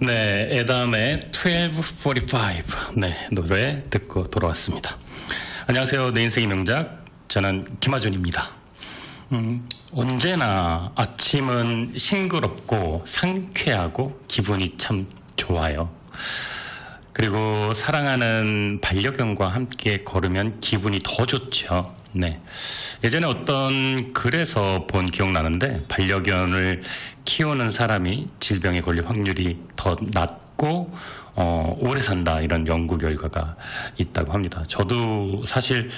네, 에담의 12:45 네, 노래 듣고 돌아왔습니다. 안녕하세요. 내 인생의 명작, 저는 김하준입니다. 언제나 아침은 싱그럽고 상쾌하고 기분이 참 좋아요. 그리고 사랑하는 반려견과 함께 걸으면 기분이 더 좋죠. 네. 예전에 어떤 글에서 본 기억나는데, 반려견을 키우는 사람이 질병에 걸릴 확률이 더 낮고 오래 산다, 이런 연구 결과가 있다고 합니다. 저도 사실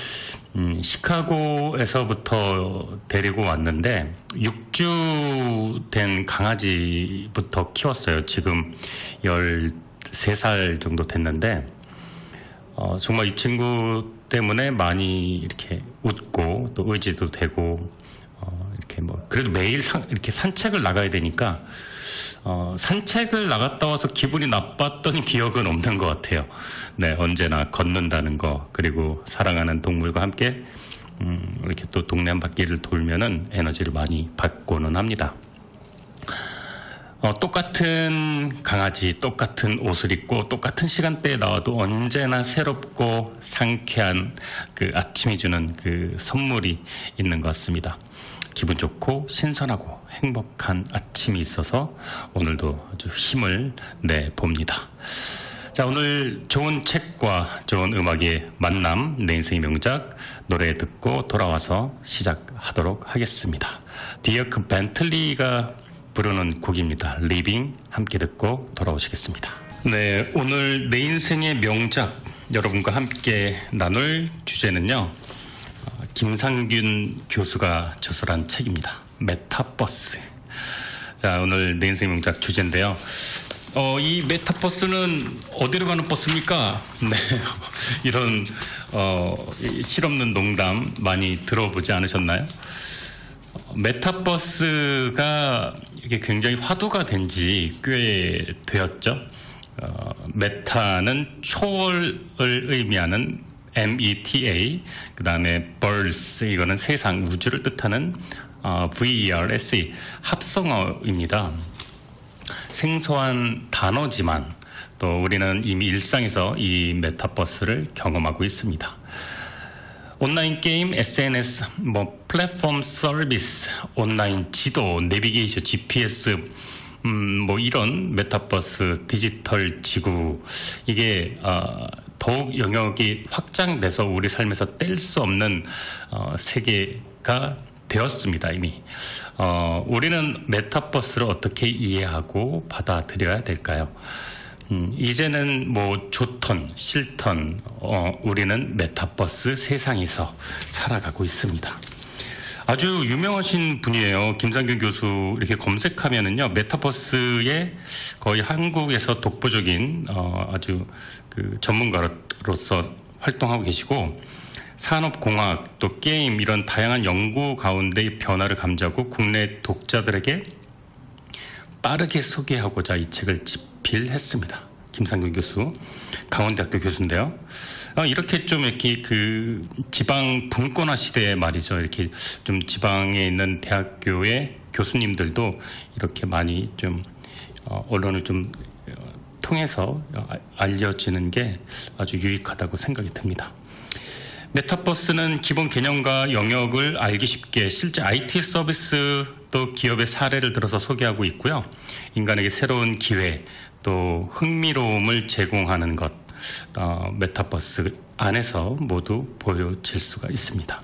시카고에서부터 데리고 왔는데 6주 된 강아지부터 키웠어요. 지금 13살 정도 됐는데 정말 이 친구 때문에 많이 이렇게 웃고 또 의지도 되고 이렇게 그래도 매일 이렇게 산책을 나가야 되니까 산책을 나갔다 와서 기분이 나빴던 기억은 없는 것 같아요. 네, 언제나 걷는다는 거, 그리고 사랑하는 동물과 함께 이렇게 또 동네 한 바퀴를 돌면은 에너지를 많이 받고는 합니다. 똑같은 강아지, 똑같은 옷을 입고 똑같은 시간대에 나와도 언제나 새롭고 상쾌한 그 아침이 주는 그 선물이 있는 것 같습니다. 기분 좋고 신선하고 행복한 아침이 있어서 오늘도 아주 힘을 내봅니다. 자, 오늘 좋은 책과 좋은 음악의 만남, 내 인생의 명작, 노래 듣고 돌아와서 시작하도록 하겠습니다. 디어크 벤틀리가 부르는 곡입니다. 리빙, 함께 듣고 돌아오시겠습니다. 네, 오늘 내 인생의 명작 여러분과 함께 나눌 주제는요, 김상균 교수가 저술한 책입니다. 메타버스. 자, 오늘 내 인생의 명작 주제인데요. 이 메타버스는 어디로 가는 버스입니까? 네, 이런 실없는 농담 많이 들어보지 않으셨나요? 메타버스가 이게 굉장히 화두가 된 지 꽤 되었죠. 메타는 초월을 의미하는 META, 그 다음에 버스, 이거는 세상, 우주를 뜻하는 VERS, 합성어입니다. 생소한 단어지만 또 우리는 이미 일상에서 이 메타버스를 경험하고 있습니다. 온라인 게임, SNS, 플랫폼 서비스, 온라인 지도, 내비게이션, GPS, 이런 메타버스, 디지털 지구, 이게 더욱 영역이 확장돼서 우리 삶에서 뗄 수 없는 세계가 되었습니다, 이미. 우리는 메타버스를 어떻게 이해하고 받아들여야 될까요? 이제는 좋던 싫던 우리는 메타버스 세상에서 살아가고 있습니다. 아주 유명하신 분이에요. 김상균 교수 이렇게 검색하면은요, 메타버스에 거의 한국에서 독보적인 아주 그 전문가로서 활동하고 계시고, 산업공학 또 게임 이런 다양한 연구 가운데 변화를 감지하고 국내 독자들에게 빠르게 소개하고자 이 책을 집필했습니다. 김상균 교수, 강원대학교 교수인데요. 이렇게 좀 이렇게 그 지방 분권화 시대에 말이죠. 이렇게 좀 지방에 있는 대학교의 교수님들도 이렇게 많이 좀 언론을 좀 통해서 알려지는 게 아주 유익하다고 생각이 듭니다. 메타버스는 기본 개념과 영역을 알기 쉽게 실제 IT 서비스 또 기업의 사례를 들어서 소개하고 있고요. 인간에게 새로운 기회 또 흥미로움을 제공하는 것, 메타버스 안에서 모두 보여질 수가 있습니다.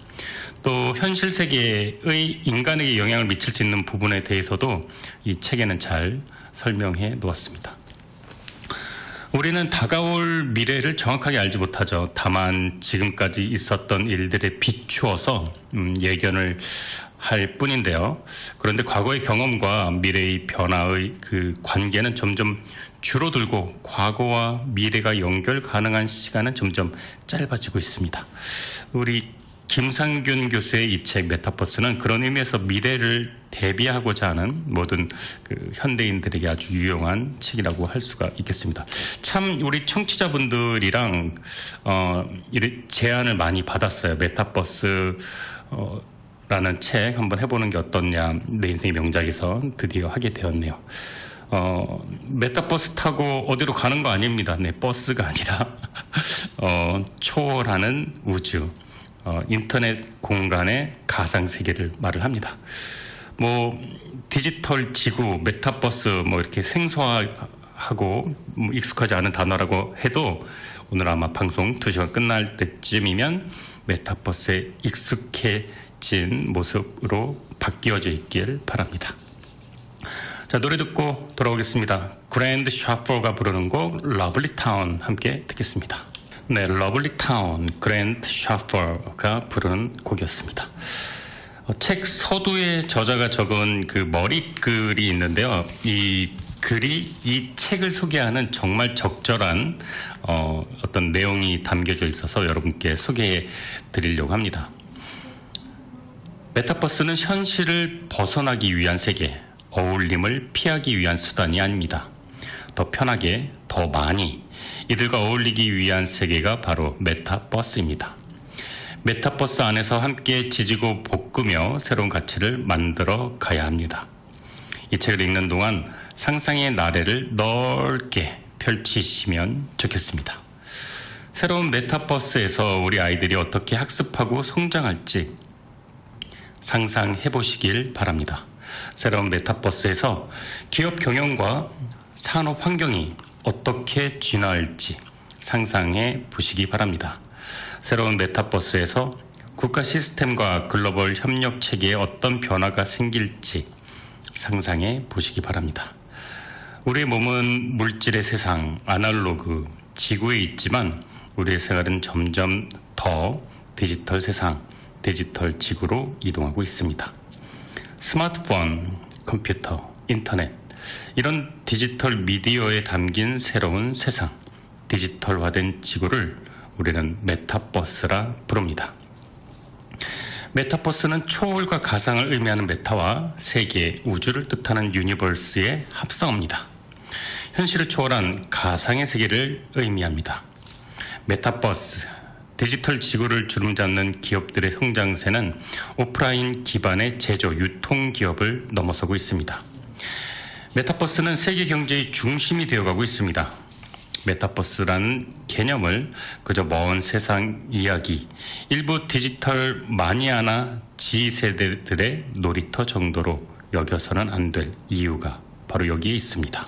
또 현실 세계의 인간에게 영향을 미칠 수 있는 부분에 대해서도 이 책에는 잘 설명해 놓았습니다. 우리는 다가올 미래를 정확하게 알지 못하죠. 다만 지금까지 있었던 일들에 비추어서 예견을 할 뿐인데요. 그런데 과거의 경험과 미래의 변화의 그 관계는 점점 줄어들고 과거와 미래가 연결 가능한 시간은 점점 짧아지고 있습니다. 우리 김상균 교수의 이 책 메타버스는 그런 의미에서 미래를 대비하고자 하는 모든 그 현대인들에게 아주 유용한 책이라고 할 수가 있겠습니다. 참 우리 청취자분들이랑 제안을 많이 받았어요. 메타버스 라는 책 한번 해보는 게 어떻냐, 내 인생의 명작에서 드디어 하게 되었네요. 메타버스 타고 어디로 가는 거 아닙니다. 네, 버스가 아니라 초월하는 우주, 인터넷 공간의 가상세계를 말을 합니다. 뭐 디지털 지구, 메타버스 뭐 이렇게 생소하고 익숙하지 않은 단어라고 해도 오늘 아마 방송 2시간 끝날 때쯤이면 메타버스에 익숙해진 모습으로 바뀌어져 있길 바랍니다. 자, 노래 듣고 돌아오겠습니다. 그랜드 샤퍼가 부르는 곡 러블리 타운 함께 듣겠습니다. 네, 러블리 타운 그랜드 샤퍼가 부르는 곡이었습니다. 책 서두에 저자가 적은 그 머리글이 있는데요. 이 글이 이 책을 소개하는 정말 적절한 어떤 내용이 담겨져 있어서 여러분께 소개해 드리려고 합니다. 메타버스는 현실을 벗어나기 위한 세계, 어울림을 피하기 위한 수단이 아닙니다. 더 편하게, 더 많이 이들과 어울리기 위한 세계가 바로 메타버스입니다. 메타버스 안에서 함께 지지고 볶으며 새로운 가치를 만들어 가야 합니다. 이 책을 읽는 동안 상상의 나래를 넓게 펼치시면 좋겠습니다. 새로운 메타버스에서 우리 아이들이 어떻게 학습하고 성장할지 상상해 보시길 바랍니다. 새로운 메타버스에서 기업 경영과 산업 환경이 어떻게 진화할지 상상해 보시기 바랍니다. 새로운 메타버스에서 국가 시스템과 글로벌 협력 체계에 어떤 변화가 생길지 상상해 보시기 바랍니다. 우리의 몸은 물질의 세상, 아날로그, 지구에 있지만 우리의 생활은 점점 더 디지털 세상, 디지털 지구로 이동하고 있습니다. 스마트폰, 컴퓨터, 인터넷, 이런 디지털 미디어에 담긴 새로운 세상, 디지털화된 지구를 우리는 메타버스라 부릅니다. 메타버스는 초월과 가상을 의미하는 메타와 세계, 우주를 뜻하는 유니버스의 합성어입니다. 현실을 초월한 가상의 세계를 의미합니다. 메타버스, 디지털 지구를 주름잡는 기업들의 성장세는 오프라인 기반의 제조, 유통 기업을 넘어서고 있습니다. 메타버스는 세계 경제의 중심이 되어가고 있습니다. 메타버스라는 개념을 그저 먼 세상 이야기, 일부 디지털 마니아나 G세대들의 놀이터 정도로 여겨서는 안 될 이유가 바로 여기에 있습니다.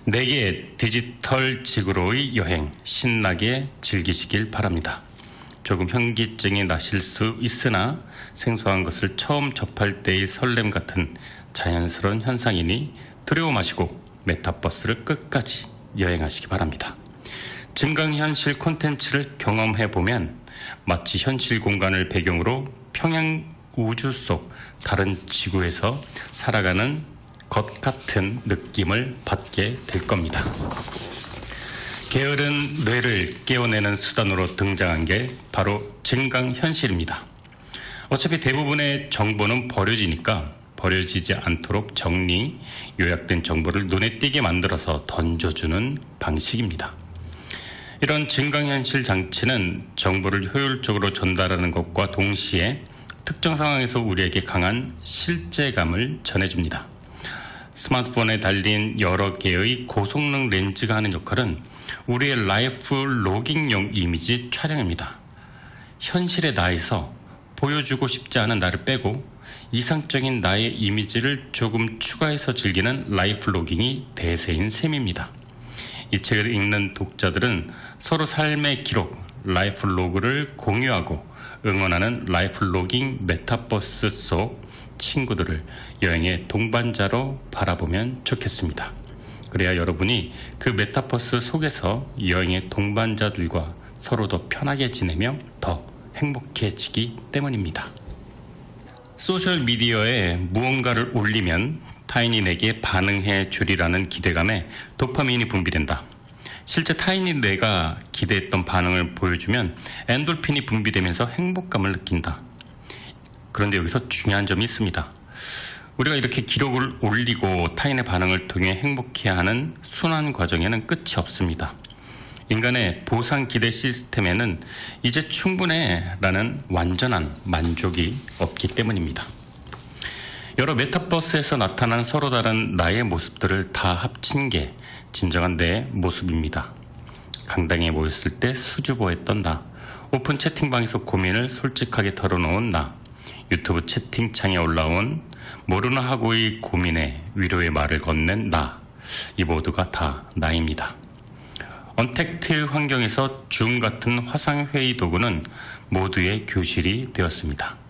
내게 디지털 지구로의 여행 신나게 즐기시길 바랍니다. 조금 현기증이 나실 수 있으나 생소한 것을 처음 접할 때의 설렘 같은 자연스러운 현상이니 두려워 마시고 메타버스를 끝까지 여행하시기 바랍니다. 증강현실 콘텐츠를 경험해보면 마치 현실 공간을 배경으로 평양 우주 속 다른 지구에서 살아가는 것 같은 느낌을 받게 될 겁니다. 게으른 뇌를 깨워내는 수단으로 등장한 게 바로 증강현실입니다. 어차피 대부분의 정보는 버려지니까 버려지지 않도록 정리, 요약된 정보를 눈에 띄게 만들어서 던져주는 방식입니다. 이런 증강현실 장치는 정보를 효율적으로 전달하는 것과 동시에 특정 상황에서 우리에게 강한 실제감을 전해줍니다. 스마트폰에 달린 여러 개의 고성능 렌즈가 하는 역할은 우리의 라이프 로깅용 이미지 촬영입니다. 현실의 나에서 보여주고 싶지 않은 나를 빼고 이상적인 나의 이미지를 조금 추가해서 즐기는 라이프 로깅이 대세인 셈입니다. 이 책을 읽는 독자들은 서로 삶의 기록, 라이프 로그를 공유하고 응원하는 라이프 로깅 메타버스 속 친구들을 여행의 동반자로 바라보면 좋겠습니다. 그래야 여러분이 그 메타버스 속에서 여행의 동반자들과 서로 더 편하게 지내며 더 행복해지기 때문입니다. 소셜미디어에 무언가를 올리면 타인이 내게 반응해 주리라는 기대감에 도파민이 분비된다. 실제 타인이 내가 기대했던 반응을 보여주면 엔돌핀이 분비되면서 행복감을 느낀다. 그런데 여기서 중요한 점이 있습니다. 우리가 이렇게 기록을 올리고 타인의 반응을 통해 행복해하는 순환 과정에는 끝이 없습니다. 인간의 보상 기대 시스템에는 이제 충분해 라는 완전한 만족이 없기 때문입니다. 여러 메타버스에서 나타난 서로 다른 나의 모습들을 다 합친 게 진정한 내 모습입니다. 강당에 모였을 때 수줍어했던 나, 오픈 채팅방에서 고민을 솔직하게 털어놓은 나, 유튜브 채팅창에 올라온 모르나 하고의 고민에 위로의 말을 건넨 나, 이 모두가 다 나입니다. 언택트 환경에서 줌 같은 화상회의 도구는 모두의 교실이 되었습니다.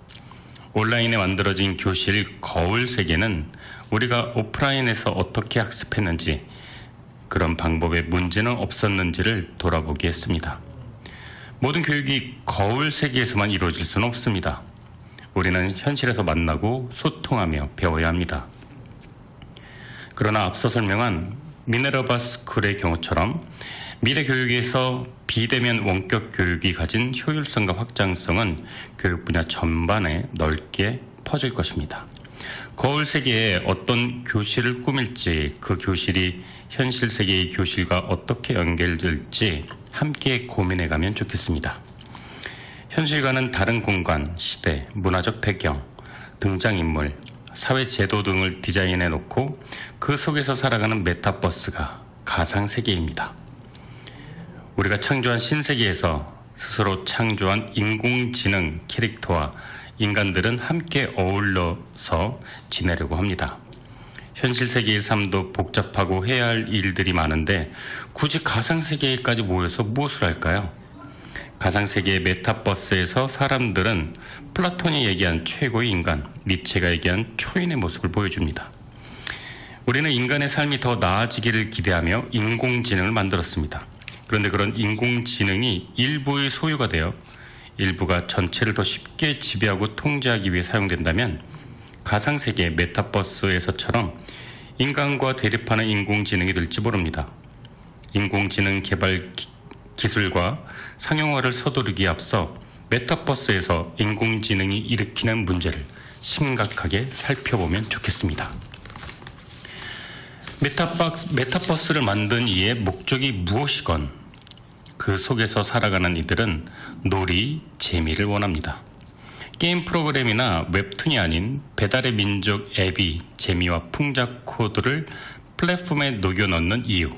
온라인에 만들어진 교실 거울 세계는 우리가 오프라인에서 어떻게 학습했는지, 그런 방법에 문제는 없었는지를 돌아보게 했습니다. 모든 교육이 거울 세계에서만 이루어질 수는 없습니다. 우리는 현실에서 만나고 소통하며 배워야 합니다. 그러나 앞서 설명한 미네르바 스쿨의 경우처럼 미래 교육에서 비대면 원격 교육이 가진 효율성과 확장성은 교육 분야 전반에 넓게 퍼질 것입니다. 거울 세계에 어떤 교실을 꾸밀지, 그 교실이 현실 세계의 교실과 어떻게 연결될지 함께 고민해가면 좋겠습니다. 현실과는 다른 공간, 시대, 문화적 배경, 등장인물, 사회 제도 등을 디자인해 놓고 그 속에서 살아가는 메타버스가 가상세계입니다. 우리가 창조한 신세계에서 스스로 창조한 인공지능 캐릭터와 인간들은 함께 어울러서 지내려고 합니다. 현실 세계의 삶도 복잡하고 해야 할 일들이 많은데 굳이 가상세계에까지 모여서 무엇을 할까요? 가상세계의 메타버스에서 사람들은 플라톤이 얘기한 최고의 인간, 니체가 얘기한 초인의 모습을 보여줍니다. 우리는 인간의 삶이 더 나아지기를 기대하며 인공지능을 만들었습니다. 그런데 그런 인공지능이 일부의 소유가 되어 일부가 전체를 더 쉽게 지배하고 통제하기 위해 사용된다면 가상세계 메타버스에서처럼 인간과 대립하는 인공지능이 될지 모릅니다. 인공지능 개발 기술과 상용화를 서두르기에 앞서 메타버스에서 인공지능이 일으키는 문제를 심각하게 살펴보면 좋겠습니다. 메타버스를 만든 이의 목적이 무엇이건 그 속에서 살아가는 이들은 놀이, 재미를 원합니다. 게임 프로그램이나 웹툰이 아닌 배달의 민족 앱이 재미와 풍자 코드를 플랫폼에 녹여 넣는 이유,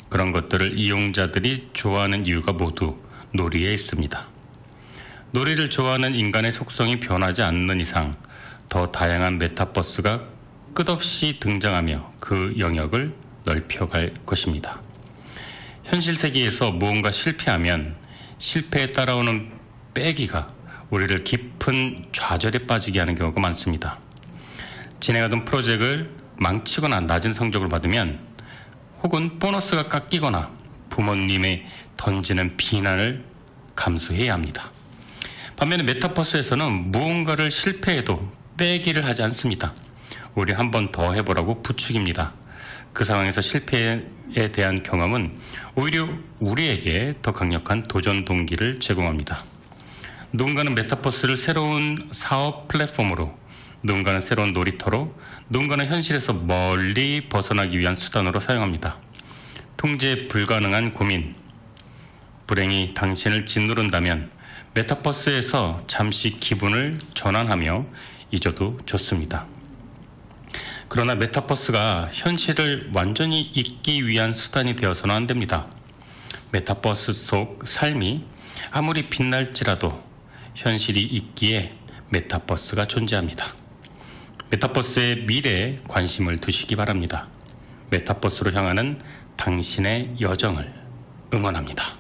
그런 것들을 이용자들이 좋아하는 이유가 모두 놀이에 있습니다. 놀이를 좋아하는 인간의 속성이 변하지 않는 이상 더 다양한 메타버스가 끝없이 등장하며 그 영역을 넓혀갈 것입니다. 현실 세계에서 무언가 실패하면 실패에 따라오는 빼기가 우리를 깊은 좌절에 빠지게 하는 경우가 많습니다. 진행하던 프로젝트를 망치거나 낮은 성적을 받으면 혹은 보너스가 깎이거나 부모님의 던지는 비난을 감수해야 합니다. 반면에 메타버스에서는 무언가를 실패해도 빼기를 하지 않습니다. 우리 한 번 더 해보라고 부추깁니다. 그 상황에서 실패에 대한 경험은 오히려 우리에게 더 강력한 도전 동기를 제공합니다. 누군가는 메타버스를 새로운 사업 플랫폼으로, 누군가는 새로운 놀이터로, 누군가는 현실에서 멀리 벗어나기 위한 수단으로 사용합니다. 통제 불가능한 고민, 불행이 당신을 짓누른다면 메타버스에서 잠시 기분을 전환하며 잊어도 좋습니다. 그러나 메타버스가 현실을 완전히 잊기 위한 수단이 되어서는 안 됩니다. 메타버스 속 삶이 아무리 빛날지라도 현실이 있기에 메타버스가 존재합니다. 메타버스의 미래에 관심을 두시기 바랍니다. 메타버스로 향하는 당신의 여정을 응원합니다.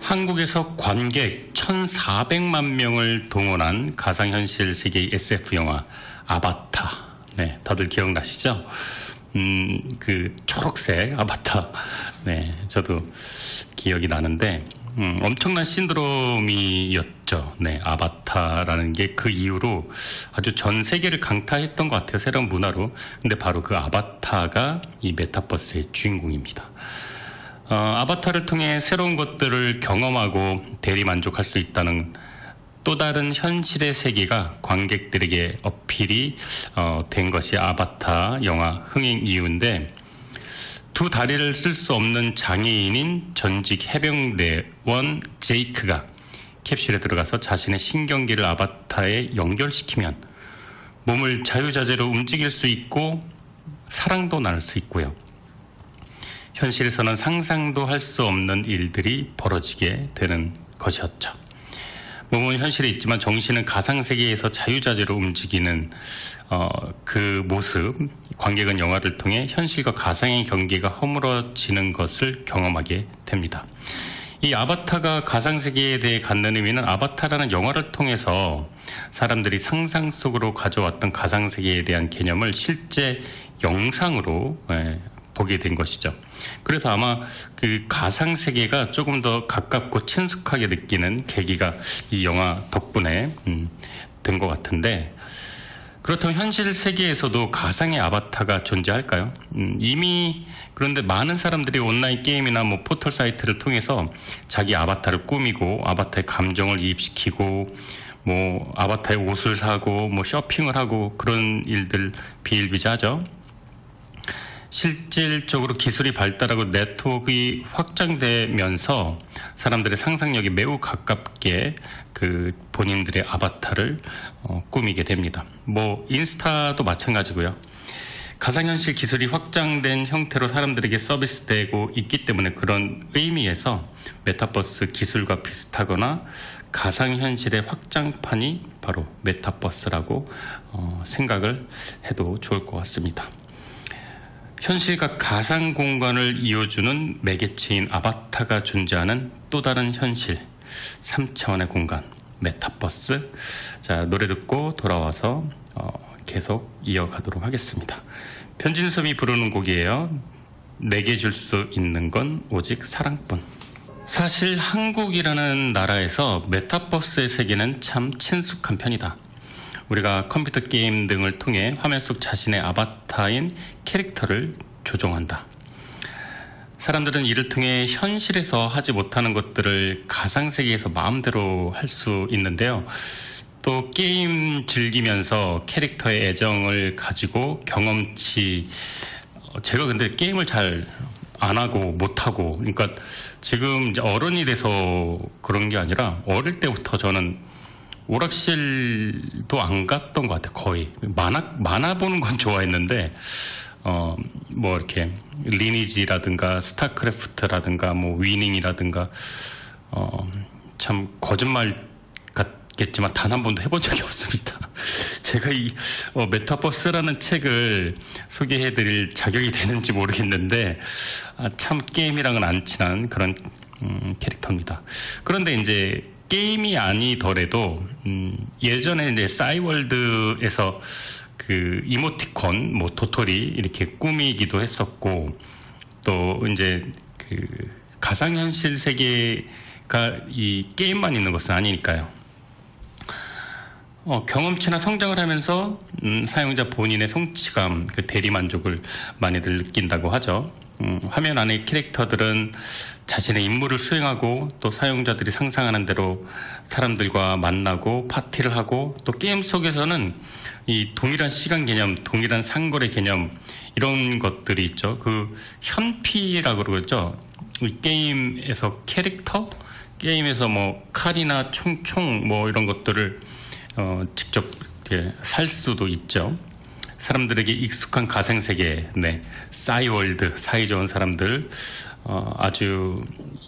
한국에서 관객 1,400만 명을 동원한 가상현실 세계의 SF 영화 아바타. 네, 다들 기억나시죠? 그 초록색 아바타. 네, 저도 기억이 나는데 엄청난 신드롬이었죠. 네, 아바타라는 게 그 이후로 아주 전 세계를 강타했던 것 같아요. 새로운 문화로. 근데 바로 그 아바타가 이 메타버스의 주인공입니다. 아바타를 통해 새로운 것들을 경험하고 대리만족할 수 있다는 또 다른 현실의 세계가 관객들에게 어필이 된 것이 아바타 영화 흥행 이유인데, 두 다리를 쓸 수 없는 장애인인 전직 해병대원 제이크가 캡슐에 들어가서 자신의 신경기를 아바타에 연결시키면 몸을 자유자재로 움직일 수 있고 사랑도 나눌 수 있고요. 현실에서는 상상도 할 수 없는 일들이 벌어지게 되는 것이었죠. 몸은 현실에 있지만 정신은 가상세계에서 자유자재로 움직이는 그 모습, 관객은 영화를 통해 현실과 가상의 경계가 허물어지는 것을 경험하게 됩니다. 이 아바타가 가상세계에 대해 갖는 의미는 아바타라는 영화를 통해서 사람들이 상상 속으로 가져왔던 가상세계에 대한 개념을 실제 영상으로 보게 된 것이죠. 그래서 아마 그 가상세계가 조금 더 가깝고 친숙하게 느끼는 계기가 이 영화 덕분에 된 것 같은데, 그렇다면 현실 세계에서도 가상의 아바타가 존재할까요? 이미 그런데 많은 사람들이 온라인 게임이나 뭐 포털 사이트를 통해서 자기 아바타를 꾸미고 아바타의 감정을 이입시키고 뭐 아바타의 옷을 사고 뭐 쇼핑을 하고 그런 일들 비일비재하죠. 실질적으로 기술이 발달하고 네트워크가 확장되면서 사람들의 상상력이 매우 가깝게 그 본인들의 아바타를 꾸미게 됩니다. 뭐 인스타도 마찬가지고요. 가상현실 기술이 확장된 형태로 사람들에게 서비스되고 있기 때문에 그런 의미에서 메타버스 기술과 비슷하거나 가상현실의 확장판이 바로 메타버스라고 생각을 해도 좋을 것 같습니다. 현실과 가상 공간을 이어주는 매개체인 아바타가 존재하는 또 다른 현실, 3차원의 공간, 메타버스. 자, 노래 듣고 돌아와서 계속 이어가도록 하겠습니다. 편진섭이 부르는 곡이에요. 내게 줄 수 있는 건 오직 사랑뿐. 사실 한국이라는 나라에서 메타버스의 세계는 참 친숙한 편이다. 우리가 컴퓨터 게임 등을 통해 화면 속 자신의 아바타인 캐릭터를 조종한다. 사람들은 이를 통해 현실에서 하지 못하는 것들을 가상세계에서 마음대로 할 수 있는데요. 또 게임 즐기면서 캐릭터의 애정을 가지고 경험치, 제가 근데 게임을 잘 안 하고 못 하고, 그러니까 지금 이제 어른이 돼서 그런 게 아니라 어릴 때부터 저는 오락실도 안 갔던 것 같아요. 거의 만화 보는 건 좋아했는데 뭐 이렇게 리니지라든가 스타크래프트라든가 뭐 위닝이라든가 참 거짓말 같겠지만 단 한 번도 해본 적이 없습니다. 제가 이 메타버스라는 책을 소개해드릴 자격이 되는지 모르겠는데 참 게임이랑은 안 친한 그런 캐릭터입니다. 그런데 이제 게임이 아니더라도 예전에 이제 싸이월드에서 그 이모티콘, 뭐 도토리 이렇게 꾸미기도 했었고, 또 이제 그 가상현실 세계가 이 게임만 있는 것은 아니니까요. 경험치나 성장을 하면서 사용자 본인의 성취감, 그 대리만족을 많이들 느낀다고 하죠. 화면 안의 캐릭터들은 자신의 임무를 수행하고 또 사용자들이 상상하는 대로 사람들과 만나고 파티를 하고, 또 게임 속에서는 이 동일한 시간 개념, 동일한 상거래 개념 이런 것들이 있죠. 그 현피라고 그러죠. 이 게임에서 캐릭터, 게임에서 뭐 칼이나 총 뭐 이런 것들을 직접 이렇게 살 수도 있죠. 사람들에게 익숙한 가상세계, 네, 싸이월드, 사이좋은 사람들, 아주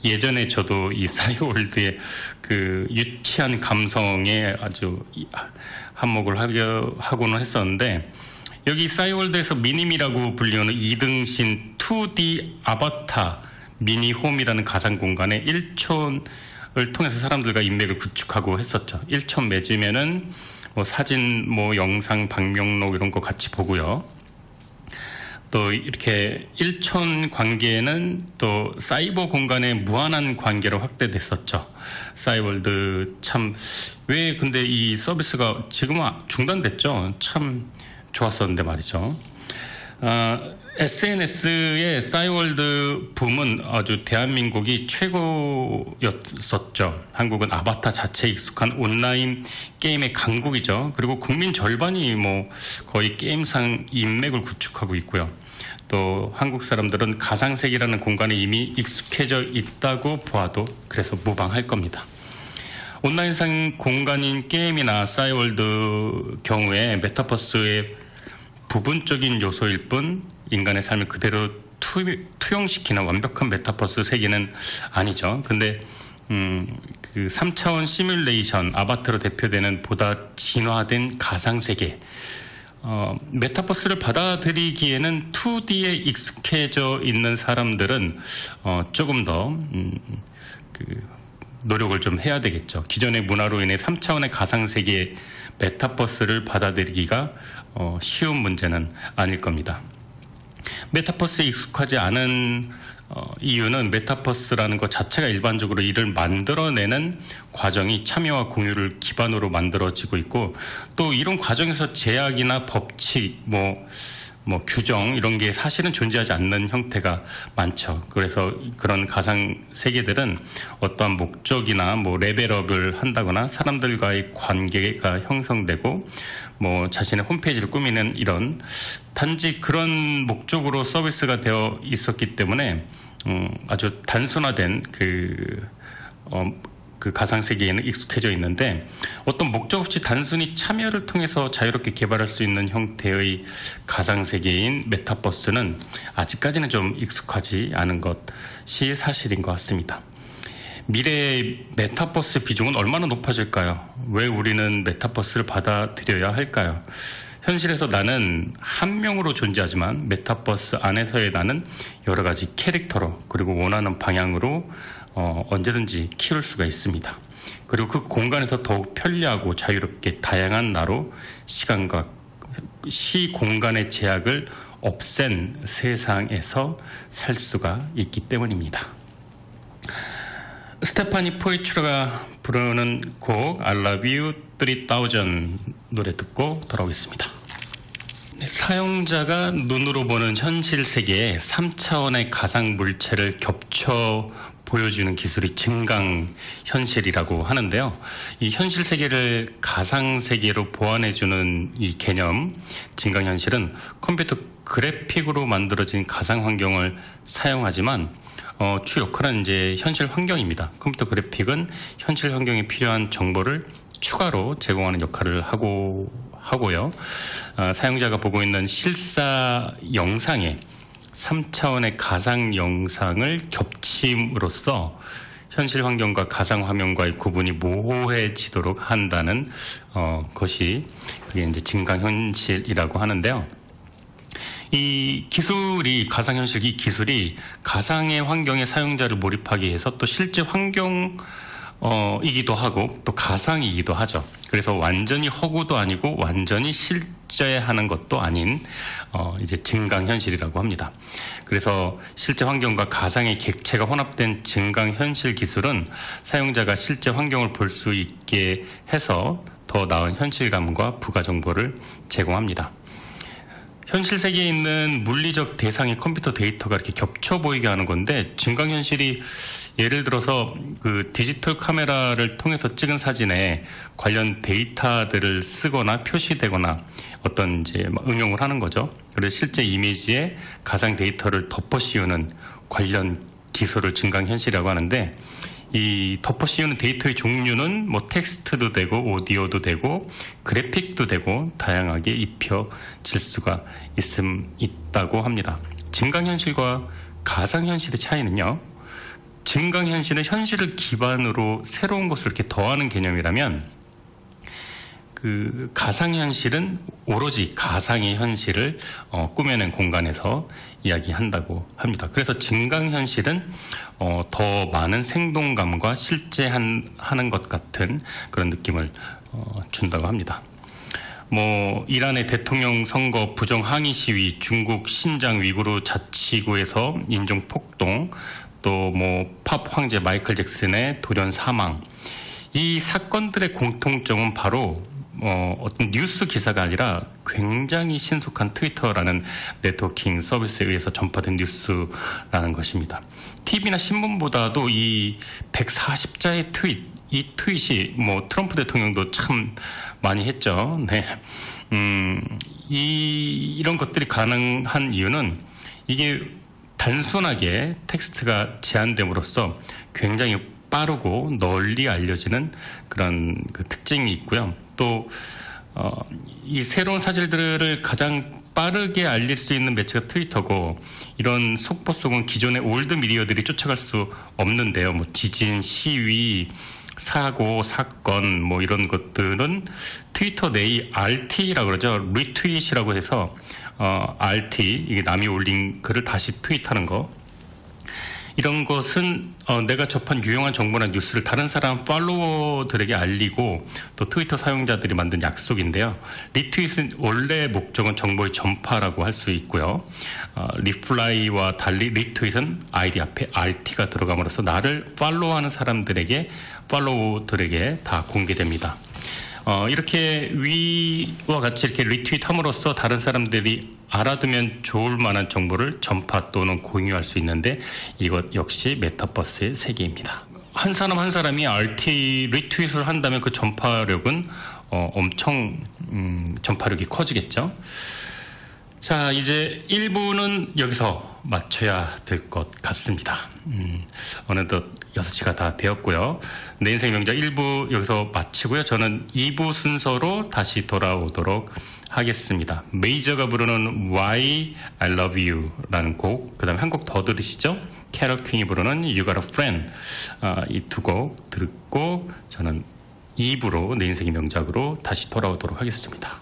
예전에 저도 이 싸이월드의 그 유치한 감성에 아주 한몫을 하고는 했었는데, 여기 싸이월드에서 미님이라고 불리우는 2등신 2D 아바타 미니홈이라는 가상 공간에 1촌을 통해서 사람들과 인맥을 구축하고 했었죠. 1촌 맺으면은 뭐 사진, 뭐 영상, 방명록 이런 거 같이 보고요. 또 이렇게 일촌 관계는 또 사이버 공간의 무한한 관계로 확대됐었죠. 싸이월드 참, 왜 근데 이 서비스가 지금은 중단됐죠. 참 좋았었는데 말이죠. SNS의 싸이월드 붐은 아주 대한민국이 최고였었죠. 한국은 아바타 자체에 익숙한 온라인 게임의 강국이죠. 그리고 국민 절반이 뭐 거의 게임상 인맥을 구축하고 있고요. 또 한국 사람들은 가상세계라는 공간에 이미 익숙해져 있다고 보아도 그래서 무방할 겁니다. 온라인상 공간인 게임이나 싸이월드 경우에 메타버스의 부분적인 요소일 뿐 인간의 삶을 그대로 투영시키는 완벽한 메타버스 세계는 아니죠. 근데 그 3차원 시뮬레이션 아바타로 대표되는 보다 진화된 가상세계, 메타버스를 받아들이기에는 2D에 익숙해져 있는 사람들은 조금 더 노력을 좀 해야 되겠죠. 기존의 문화로 인해 3차원의 가상세계의 메타버스를 받아들이기가 쉬운 문제는 아닐 겁니다. 메타버스에 익숙하지 않은 이유는 메타버스라는 것 자체가 일반적으로 이를 만들어내는 과정이 참여와 공유를 기반으로 만들어지고 있고, 또 이런 과정에서 제약이나 법칙, 규정 이런 게 사실은 존재하지 않는 형태가 많죠. 그래서 그런 가상 세계들은 어떠한 목적이나 레벨업을 한다거나 사람들과의 관계가 형성되고 자신의 홈페이지를 꾸미는 이런 단지 그런 목적으로 서비스가 되어 있었기 때문에 아주 단순화된 그 가상세계에는 익숙해져 있는데, 어떤 목적 없이 단순히 참여를 통해서 자유롭게 개발할 수 있는 형태의 가상세계인 메타버스는 아직까지는 좀 익숙하지 않은 것이 사실인 것 같습니다. 미래의 메타버스 비중은 얼마나 높아질까요? 왜 우리는 메타버스를 받아들여야 할까요? 현실에서 나는 한 명으로 존재하지만 메타버스 안에서의 나는 여러 가지 캐릭터로, 그리고 원하는 방향으로 언제든지 키울 수가 있습니다. 그리고 그 공간에서 더욱 편리하고 자유롭게 다양한 나로 시간과 시공간의 제약을 없앤 세상에서 살 수가 있기 때문입니다. 스테파니 포이츄라가 부르는 곡 I Love You 3000 노래 듣고 돌아오겠습니다. 사용자가 눈으로 보는 현실 세계에 3차원의 가상 물체를 겹쳐 보여주는 기술이 증강현실이라고 하는데요. 이 현실 세계를 가상 세계로 보완해주는 이 개념 증강현실은 컴퓨터 그래픽으로 만들어진 가상 환경을 사용하지만 주 역할은 이제 현실 환경입니다. 컴퓨터 그래픽은 현실 환경에 필요한 정보를 추가로 제공하는 역할을 하고요. 사용자가 보고 있는 실사 영상에 3차원의 가상 영상을 겹침으로써 현실 환경과 가상 화면과의 구분이 모호해지도록 한다는 것이 그게 이제 증강현실이라고 하는데요. 이 기술이 가상현실 이 기술이 가상의 환경에 사용자를 몰입하게 해서 또 실제 환경 이기도 하고 또 가상이기도 하죠. 그래서 완전히 허구도 아니고 완전히 실제하는 것도 아닌 이제 증강현실이라고 합니다. 그래서 실제 환경과 가상의 객체가 혼합된 증강현실 기술은 사용자가 실제 환경을 볼 수 있게 해서 더 나은 현실감과 부가 정보를 제공합니다. 현실 세계에 있는 물리적 대상의 컴퓨터 데이터가 이렇게 겹쳐 보이게 하는 건데, 증강현실이 예를 들어서 그 디지털 카메라를 통해서 찍은 사진에 관련 데이터들을 쓰거나 표시되거나 어떤 이제 응용을 하는 거죠. 그래서 실제 이미지에 가상 데이터를 덮어 씌우는 관련 기술을 증강현실이라고 하는데, 이 덮어 씌우는 데이터의 종류는 텍스트도 되고 오디오도 되고 그래픽도 되고 다양하게 입혀질 수가 있다고 합니다. 증강현실과 가상현실의 차이는요, 증강현실은 현실을 기반으로 새로운 것을 이렇게 더하는 개념이라면, 그 가상현실은 오로지 가상의 현실을 꾸며낸 공간에서 이야기한다고 합니다. 그래서 증강현실은 더 많은 생동감과 실제하는 것 같은 그런 느낌을 준다고 합니다. 이란의 대통령 선거 부정 항의 시위, 중국 신장 위구르 자치구에서 인종 폭동, 또 팝 황제 마이클 잭슨의 돌연 사망, 이 사건들의 공통점은 바로 어떤 뉴스 기사가 아니라 굉장히 신속한 트위터라는 네트워킹 서비스에 의해서 전파된 뉴스라는 것입니다. TV나 신문보다도 이 140자의 트윗, 이 트윗이 트럼프 대통령도 참 많이 했죠. 네. 이런 것들이 가능한 이유는 이게 단순하게 텍스트가 제한됨으로써 굉장히 빠르고 널리 알려지는 그런 그 특징이 있고요. 또 이 새로운 사실들을 가장 빠르게 알릴 수 있는 매체가 트위터고, 이런 속보 속은 기존의 올드 미디어들이 쫓아갈 수 없는데요. 뭐 지진, 시위, 사고, 사건 뭐 이런 것들은 트위터 내의 RT라고 그러죠. 리트윗이라고 해서 RT, 이게 남이 올린 글을 다시 트윗하는 거. 이런 것은 내가 접한 유용한 정보나 뉴스를 다른 사람 팔로워들에게 알리고 또 트위터 사용자들이 만든 약속인데요. 리트윗은 원래 목적은 정보의 전파라고 할 수 있고요. 리플라이와 달리 리트윗은 아이디 앞에 RT가 들어감으로써 나를 팔로우하는 사람들에게, 팔로워들에게 다 공개됩니다. 이렇게 위와 같이 이렇게 리트윗함으로써 다른 사람들이 알아두면 좋을 만한 정보를 전파 또는 공유할 수 있는데, 이것 역시 메타버스의 세계입니다. 한 사람 한 사람이 RT 리트윗을 한다면 그 전파력은 엄청 전파력이 커지겠죠. 자, 이제 1부는 여기서 마쳐야 될 것 같습니다. 어느덧 6시가 다 되었고요. 내 인생 명작 1부 여기서 마치고요. 저는 2부 순서로 다시 돌아오도록 하겠습니다. 메이저가 부르는 Why I Love You 라는 곡, 그 다음에 한 곡 더 들으시죠. 캐럴 퀸이 부르는 You Got a Friend, 이 두 곡 듣고 저는 2부로 내 인생의 명작으로 다시 돌아오도록 하겠습니다.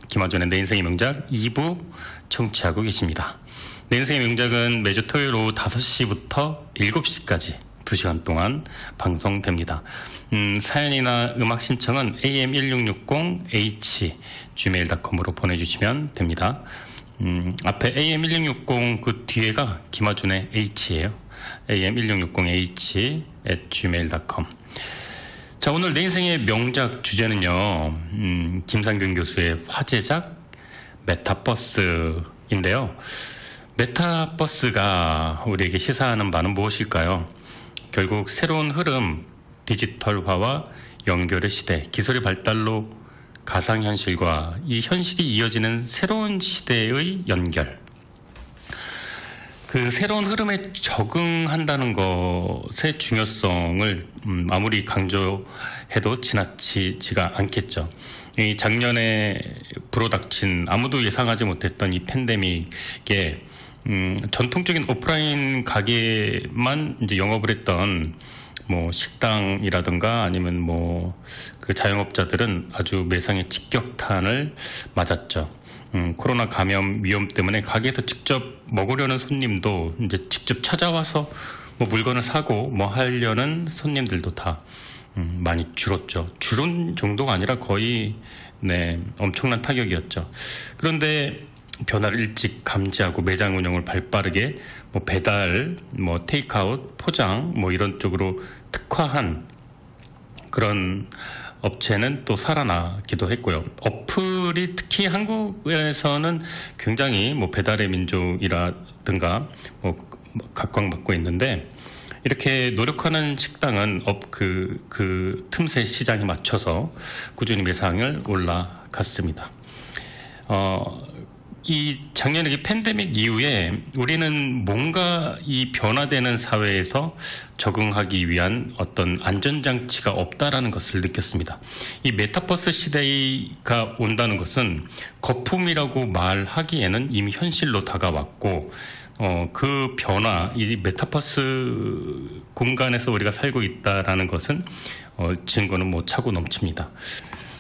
김하준의 내 인생의 명작 2부 청취하고 계십니다. 내 인생의 명작은 매주 토요일 오후 5시부터 7시까지 2시간 동안 방송됩니다. 사연이나 음악 신청은 am1660h@gmail.com으로 보내주시면 됩니다. 앞에 am1660 그 뒤에가 김하준의 h예요. am1660h@gmail.com. 자, 오늘 내 인생의 명작 주제는요, 김상균 교수의 화제작 메타버스인데요. 메타버스가 우리에게 시사하는 바는 무엇일까요? 결국 새로운 흐름, 디지털화와 연결의 시대, 기술의 발달로 가상현실과 이 현실이 이어지는 새로운 시대의 연결. 그 새로운 흐름에 적응한다는 것의 중요성을 아무리 강조해도 지나치지가 않겠죠. 이 작년에 불어닥친 아무도 예상하지 못했던 이 팬데믹에 전통적인 오프라인 가게만 이제 영업을 했던 뭐 식당이라든가 아니면 뭐 그 자영업자들은 아주 매상의 직격탄을 맞았죠. 코로나 감염 위험 때문에 가게에서 직접 먹으려는 손님도 이제 직접 찾아와서 뭐 물건을 사고 뭐 하려는 손님들도 다 많이 줄었죠. 줄은 정도가 아니라 거의 엄청난 타격이었죠. 그런데 변화를 일찍 감지하고 매장 운영을 발빠르게 뭐 배달, 뭐 테이크아웃, 포장 뭐 이런 쪽으로 특화한 그런 업체는 또 살아나기도 했고요. 어플이 특히 한국에서는 굉장히 뭐 배달의 민족이라든가 뭐 각광받고 있는데, 이렇게 노력하는 식당은 그 틈새 시장에 맞춰서 꾸준히 매상을 올라갔습니다. 이 작년에 이 팬데믹 이후에 우리는 뭔가 이 변화되는 사회에서 적응하기 위한 어떤 안전장치가 없다라는 것을 느꼈습니다. 이 메타버스 시대가 온다는 것은 거품이라고 말하기에는 이미 현실로 다가왔고, 그 변화, 이 메타버스 공간에서 우리가 살고 있다라는 것은 증거는 뭐 차고 넘칩니다.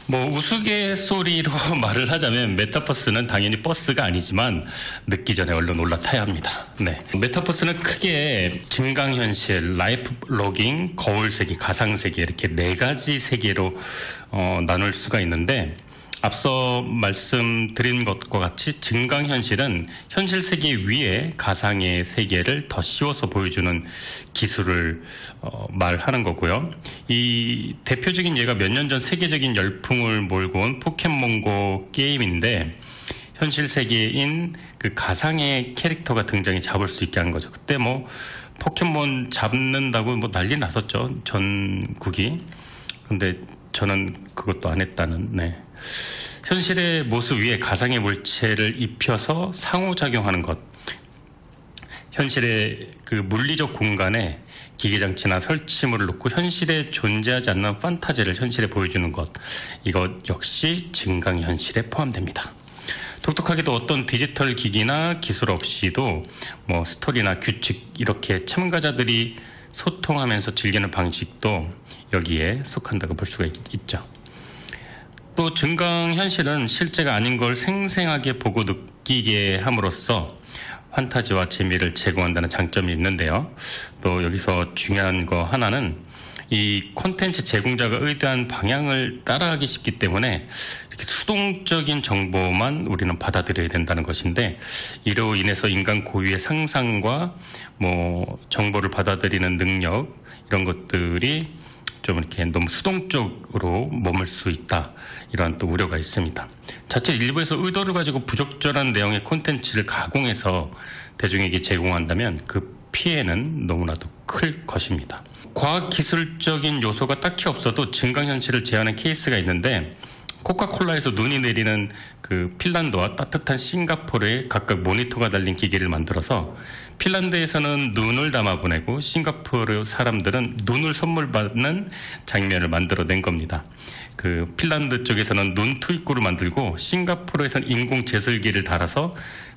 뭐 우스갯소리로 말을 하자면 메타버스는 당연히 버스가 아니지만 늦기 전에 얼른 올라타야 합니다. 네. 메타버스는 크게 증강현실, 라이프 로깅, 거울세계, 가상세계 이렇게 4가지 세계로 나눌 수가 있는데, 앞서 말씀드린 것과 같이 증강현실은 현실 세계 위에 가상의 세계를 더 씌워서 보여주는 기술을 말하는 거고요. 이 대표적인 예가 몇 년 전 세계적인 열풍을 몰고 온 포켓몬고 게임인데, 현실 세계인 그 가상의 캐릭터가 등장해 잡을 수 있게 하는 거죠. 그때 뭐 포켓몬 잡는다고 뭐 난리 났었죠, 전국이. 근데 저는 그것도 안 했다는. 현실의 모습 위에 가상의 물체를 입혀서 상호작용하는 것. 현실의 그 물리적 공간에 기계장치나 설치물을 놓고 현실에 존재하지 않는 판타지를 현실에 보여주는 것, 이것 역시 증강현실에 포함됩니다. 독특하게도 어떤 디지털 기기나 기술 없이도 뭐 스토리나 규칙, 이렇게 참가자들이 소통하면서 즐기는 방식도 여기에 속한다고 볼 수가 있죠. 또 증강현실은 실제가 아닌 걸 생생하게 보고 느끼게 함으로써 판타지와 재미를 제공한다는 장점이 있는데요. 또 여기서 중요한 거 하나는 이 콘텐츠 제공자가 의도한 방향을 따라가기 쉽기 때문에 이렇게 수동적인 정보만 우리는 받아들여야 된다는 것인데, 이로 인해서 인간 고유의 상상과 뭐 정보를 받아들이는 능력, 이런 것들이 좀 이렇게 너무 수동적으로 머물 수 있다, 이러한 또 우려가 있습니다. 자체 일부에서 의도를 가지고 부적절한 내용의 콘텐츠를 가공해서 대중에게 제공한다면 그 피해는 너무나도 클 것입니다. 과학기술적인 요소가 딱히 없어도 증강현실을 제한하는 케이스가 있는데, 코카콜라에서 눈이 내리는 그 핀란드와 따뜻한 싱가포르에 각각 모니터가 달린 기기를 만들어서 핀란드에서는 눈을 담아 보내고 싱가포르 사람들은 눈을 선물 받는 장면을 만들어낸 겁니다. 그 핀란드 쪽에서는 눈 투입구를 만들고 싱가포르에서는 인공 제설기를 달아서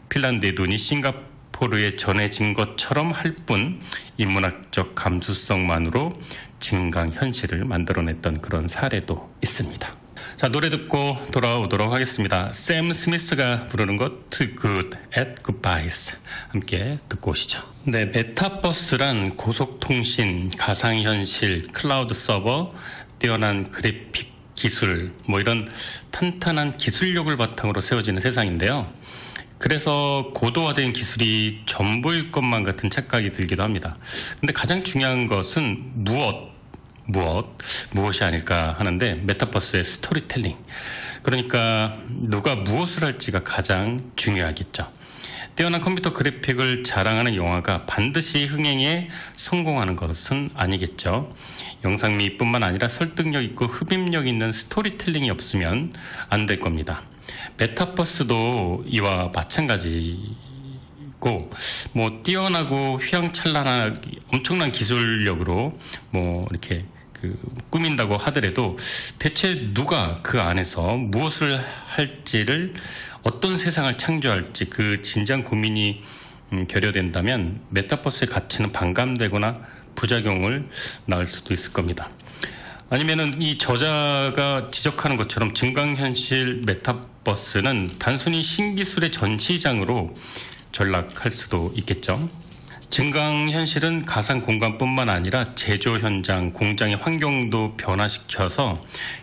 핀란드의 눈이 싱가포르에 전해진 것처럼 할 뿐 인문학적 감수성만으로 증강현실을 만들어냈던 그런 사례도 있습니다. 자, 노래 듣고 돌아오도록 하겠습니다. 샘 스미스가 부르는 것 Too Good at Goodbyes 함께 듣고 오시죠. 네, 메타버스란 고속통신, 가상현실, 클라우드 서버, 뛰어난 그래픽 기술, 뭐 이런 탄탄한 기술력을 바탕으로 세워지는 세상인데요. 그래서 고도화된 기술이 전부일 것만 같은 착각이 들기도 합니다. 근데 가장 중요한 것은 무엇이 아닐까 하는데, 메타버스의 스토리텔링. 그러니까 누가 무엇을 할지가 가장 중요하겠죠. 뛰어난 컴퓨터 그래픽을 자랑하는 영화가 반드시 흥행에 성공하는 것은 아니겠죠. 영상미뿐만 아니라 설득력 있고 흡입력 있는 스토리텔링이 없으면 안 될 겁니다. 메타버스도 이와 마찬가지고, 뭐 뛰어나고 휘황찬란하게 엄청난 기술력으로 뭐 이렇게 꾸민다고 하더라도 대체 누가 그 안에서 무엇을 할지를, 어떤 세상을 창조할지 그 진지한 고민이 결여된다면 메타버스의 가치는 반감되거나 부작용을 낳을 수도 있을 겁니다. 아니면은 이 저자가 지적하는 것처럼 증강현실 메타버스는 단순히 신기술의 전시장으로 전락할 수도 있겠죠. 증강현실은 가상 공간뿐만 아니라 제조 현장, 공장의 환경도 변화시켜서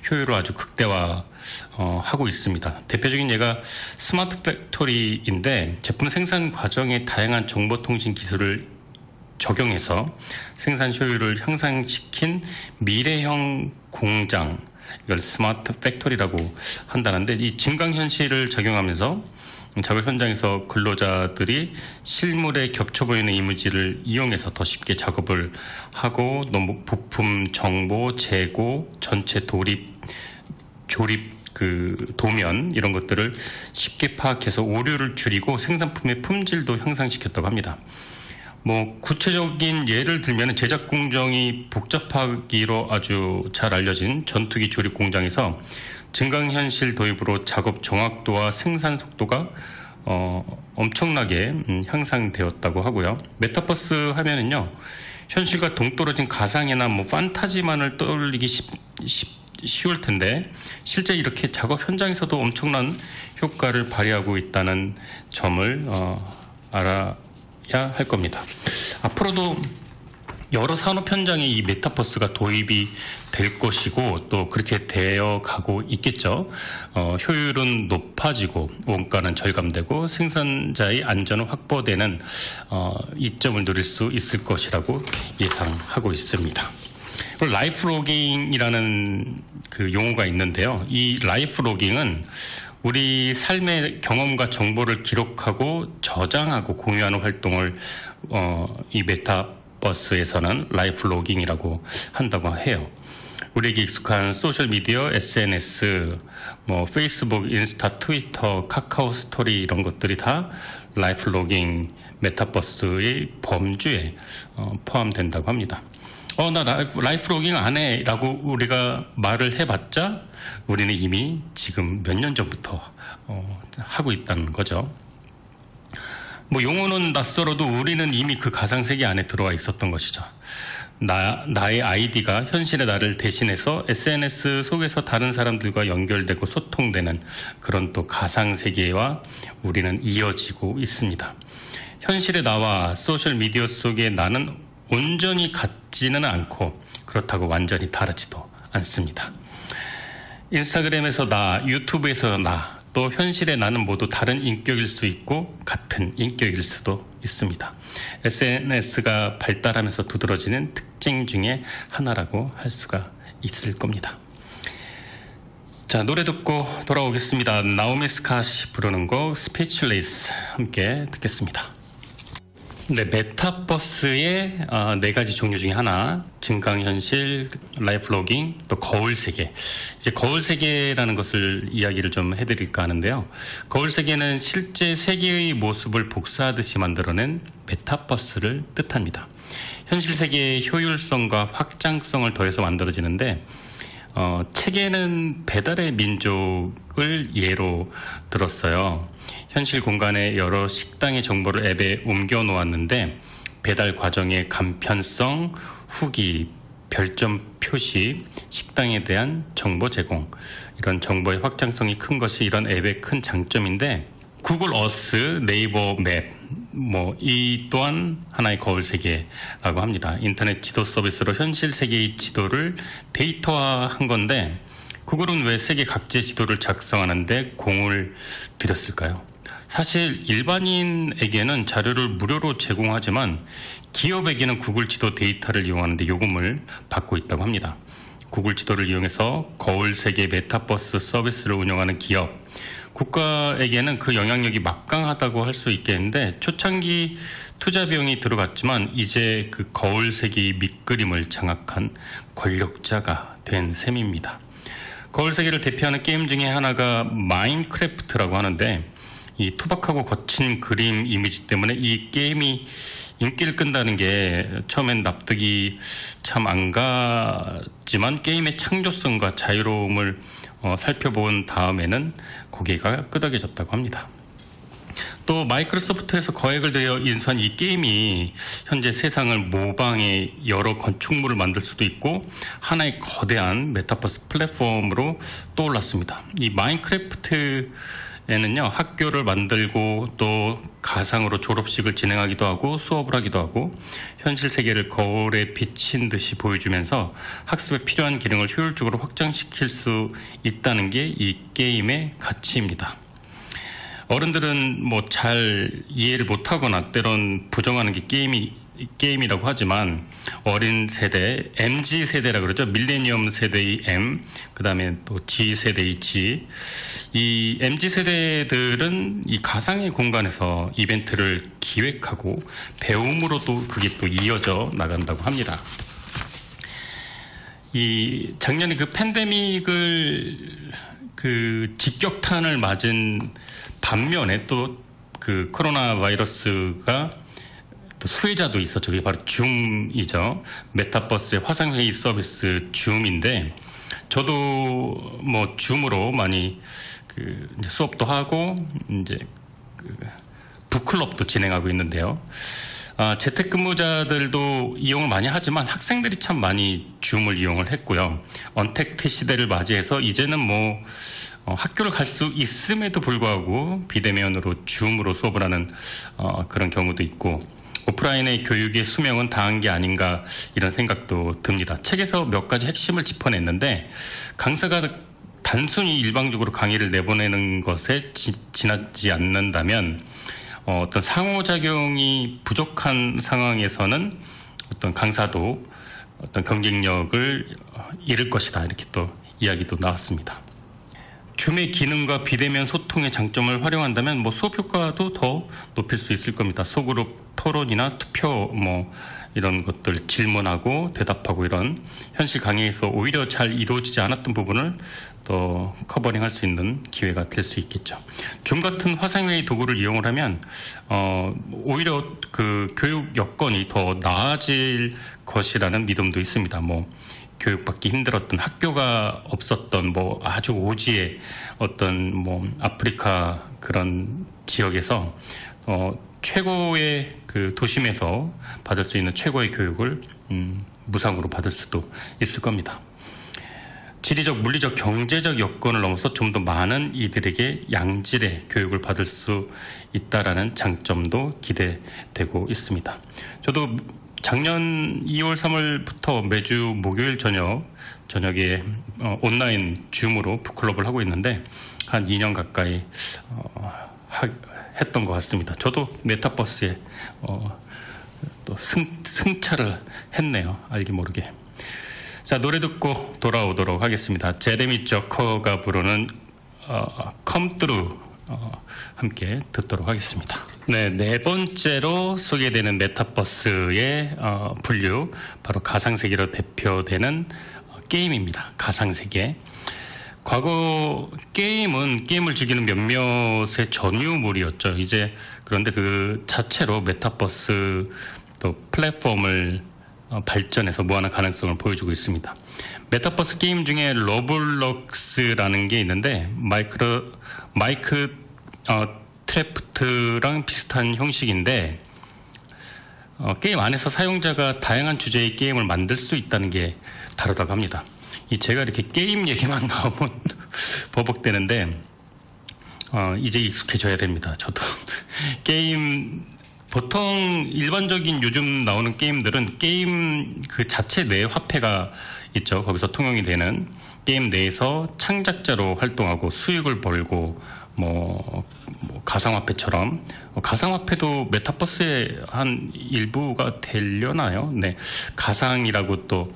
효율을 아주 극대화하고 있습니다. 대표적인 예가 스마트 팩토리인데, 제품 생산 과정에 다양한 정보통신 기술을 적용해서 생산 효율을 향상시킨 미래형 공장, 이걸 스마트 팩토리라고 한다는데, 이 증강현실을 적용하면서 작업 현장에서 근로자들이 실물에 겹쳐 보이는 이미지를 이용해서 더 쉽게 작업을 하고, 너무 부품 정보, 재고, 전체 조립 도면, 이런 것들을 쉽게 파악해서 오류를 줄이고 생산품의 품질도 향상시켰다고 합니다. 뭐 구체적인 예를 들면 제작 공정이 복잡하기로 아주 잘 알려진 전투기 조립 공장에서 증강현실 도입으로 작업 정확도와 생산 속도가 엄청나게 향상되었다고 하고요. 메타버스 하면은요, 현실과 동떨어진 가상이나 뭐 판타지만을 떠올리기 쉬울 텐데, 실제 이렇게 작업 현장에서도 엄청난 효과를 발휘하고 있다는 점을 알아야 할 겁니다. 앞으로도 여러 산업 현장에 이 메타버스가 도입이 될 것이고, 또 그렇게 되어 가고 있겠죠. 효율은 높아지고 원가는 절감되고 생산자의 안전은 확보되는 이점을 누릴 수 있을 것이라고 예상하고 있습니다. 라이프 로깅이라는 그 용어가 있는데요. 이 라이프 로깅은 우리 삶의 경험과 정보를 기록하고 저장하고 공유하는 활동을 이 메타버스에서는 라이프 로깅이라고 한다고 해요. 우리에게 익숙한 소셜미디어, SNS, 뭐 페이스북, 인스타, 트위터, 카카오 스토리, 이런 것들이 다 라이프 로깅 메타버스의 범주에 포함된다고 합니다. 나 라이프 로깅 안 해 라고 우리가 말을 해봤자 우리는 이미 지금 몇 년 전부터 하고 있다는 거죠. 뭐 용어는 낯설어도 우리는 이미 그 가상세계 안에 들어와 있었던 것이죠. 나의 아이디가 현실의 나를 대신해서 SNS 속에서 다른 사람들과 연결되고 소통되는 그런 또 가상세계와 우리는 이어지고 있습니다. 현실의 나와 소셜미디어 속의 나는 온전히 같지는 않고 그렇다고 완전히 다르지도 않습니다. 인스타그램에서 나, 유튜브에서 나, 또 현실의 나는 모두 다른 인격일 수 있고 같은 인격일 수도 있습니다. SNS가 발달하면서 두드러지는 특징 중에 하나라고 할 수가 있을 겁니다. 자, 노래 듣고 돌아오겠습니다. 나오미 스캇이 부르는 곡 스피치리스 함께 듣겠습니다. 네, 메타버스의 네 가지 종류 중에 하나, 증강현실, 라이프 로깅, 또 거울세계. 이제 거울세계라는 것을 이야기를 좀 해드릴까 하는데요. 거울세계는 실제 세계의 모습을 복사하듯이 만들어낸 메타버스를 뜻합니다. 현실 세계의 효율성과 확장성을 더해서 만들어지는데, 책에는 배달의 민족을 예로 들었어요. 현실 공간에 여러 식당의 정보를 앱에 옮겨 놓았는데 배달 과정의 간편성, 후기, 별점 표시, 식당에 대한 정보 제공, 이런 정보의 확장성이 큰 것이 이런 앱의 큰 장점인데, 구글 어스, 네이버 맵, 이 또한 하나의 거울 세계라고 합니다. 인터넷 지도 서비스로 현실 세계의 지도를 데이터화한 건데, 구글은 왜 세계 각지의 지도를 작성하는데 공을 들였을까요? 사실 일반인에게는 자료를 무료로 제공하지만 기업에게는 구글 지도 데이터를 이용하는데 요금을 받고 있다고 합니다. 구글 지도를 이용해서 거울 세계 메타버스 서비스를 운영하는 기업, 국가에게는 그 영향력이 막강하다고 할 수 있겠는데, 초창기 투자 비용이 들어갔지만 이제 그 거울 세계의 밑그림을 장악한 권력자가 된 셈입니다. 거울 세계를 대표하는 게임 중에 하나가 마인크래프트라고 하는데, 이 투박하고 거친 그림 이미지 때문에 이 게임이 인기를 끈다는 게 처음엔 납득이 참 안 갔지만, 게임의 창조성과 자유로움을 살펴본 다음에는 고개가 끄덕여졌다고 합니다. 또 마이크로소프트에서 거액을 들여 인수한 이 게임이 현재 세상을 모방해 여러 건축물을 만들 수도 있고 하나의 거대한 메타버스 플랫폼으로 떠올랐습니다. 이 마인크래프트에는요, 학교를 만들고 또 가상으로 졸업식을 진행하기도 하고 수업을 하기도 하고 현실 세계를 거울에 비친 듯이 보여주면서 학습에 필요한 기능을 효율적으로 확장시킬 수 있다는 게 이 게임의 가치입니다. 어른들은 잘 이해를 못하거나 때론 부정하는 게 게임이라고 하지만, 어린 세대, MZ 세대라 그러죠. 밀레니엄 세대의 M, 그 다음에 또 G 세대의 G. 이 MZ 세대들은 이 가상의 공간에서 이벤트를 기획하고 배움으로도 그게 또 이어져 나간다고 합니다. 이 작년에 그 팬데믹을 직격탄을 맞은 반면에 또 그 코로나 바이러스가 또 수혜자도 있었죠. 그게 바로 줌이죠. 메타버스의 화상회의 서비스 줌인데, 저도 줌으로 많이 이제 수업도 하고 이제 북클럽도 진행하고 있는데요. 재택근무자들도 이용을 많이 하지만 학생들이 참 많이 줌을 이용을 했고요. 언택트 시대를 맞이해서 이제는 학교를 갈 수 있음에도 불구하고 비대면으로 줌으로 수업을 하는 그런 경우도 있고, 오프라인의 교육의 수명은 다한 게 아닌가 이런 생각도 듭니다. 책에서 몇 가지 핵심을 짚어냈는데, 강사가 단순히 일방적으로 강의를 내보내는 것에 지나지 않는다면 어떤 상호작용이 부족한 상황에서는 어떤 강사도 어떤 경쟁력을 잃을 것이다, 이렇게 또 이야기도 나왔습니다. 줌의 기능과 비대면 소통의 장점을 활용한다면 수업 효과도 더 높일 수 있을 겁니다. 소그룹 토론이나 투표 이런 것들 질문하고 대답하고 이런 현실 강의에서 오히려 잘 이루어지지 않았던 부분을 또 커버링할 수 있는 기회가 될 수 있겠죠. 줌 같은 화상회의 도구를 이용을 하면 오히려 그 교육 여건이 더 나아질 것이라는 믿음도 있습니다. 뭐 교육받기 힘들었던, 학교가 없었던 뭐 아주 오지의 어떤 뭐 아프리카 그런 지역에서 최고의 그 도심에서 받을 수 있는 최고의 교육을 무상으로 받을 수도 있을 겁니다. 지리적, 물리적, 경제적 여건을 넘어서 좀 더 많은 이들에게 양질의 교육을 받을 수 있다라는 장점도 기대되고 있습니다. 저도 작년 2월, 3월부터 매주 목요일 저녁에 온라인 줌으로 북클럽을 하고 있는데 한 2년 가까이 했던 것 같습니다. 저도 메타버스에 또 승차를 했네요. 알게 모르게. 자, 노래 듣고 돌아오도록 하겠습니다. 제레미 저커가 부르는 Come Through 함께 듣도록 하겠습니다. 네 번째로 소개되는 메타버스의 분류, 바로 가상세계로 대표되는 게임입니다. 가상세계. 과거 게임을 즐기는 몇몇의 전유물이었죠. 그런데 그 자체로 메타버스 또 플랫폼을 발전해서 무한한 가능성을 보여주고 있습니다. 메타버스 게임 중에 로블록스라는 게 있는데 마이크 트래프트랑 비슷한 형식인데 게임 안에서 사용자가 다양한 주제의 게임을 만들 수 있다는 게 다르다고 합니다. 제가 이렇게 게임 얘기만 나오면 버벅대는데 이제 익숙해져야 됩니다. 저도 게임 보통 일반적인 요즘 나오는 게임들은 게임 그 자체 내에 화폐가 있죠. 거기서 통용이 되는 게임 내에서 창작자로 활동하고 수익을 벌고 뭐 가상화폐처럼 가상화폐도 메타버스의 한 일부가 되려나요? 네, 가상이라고 또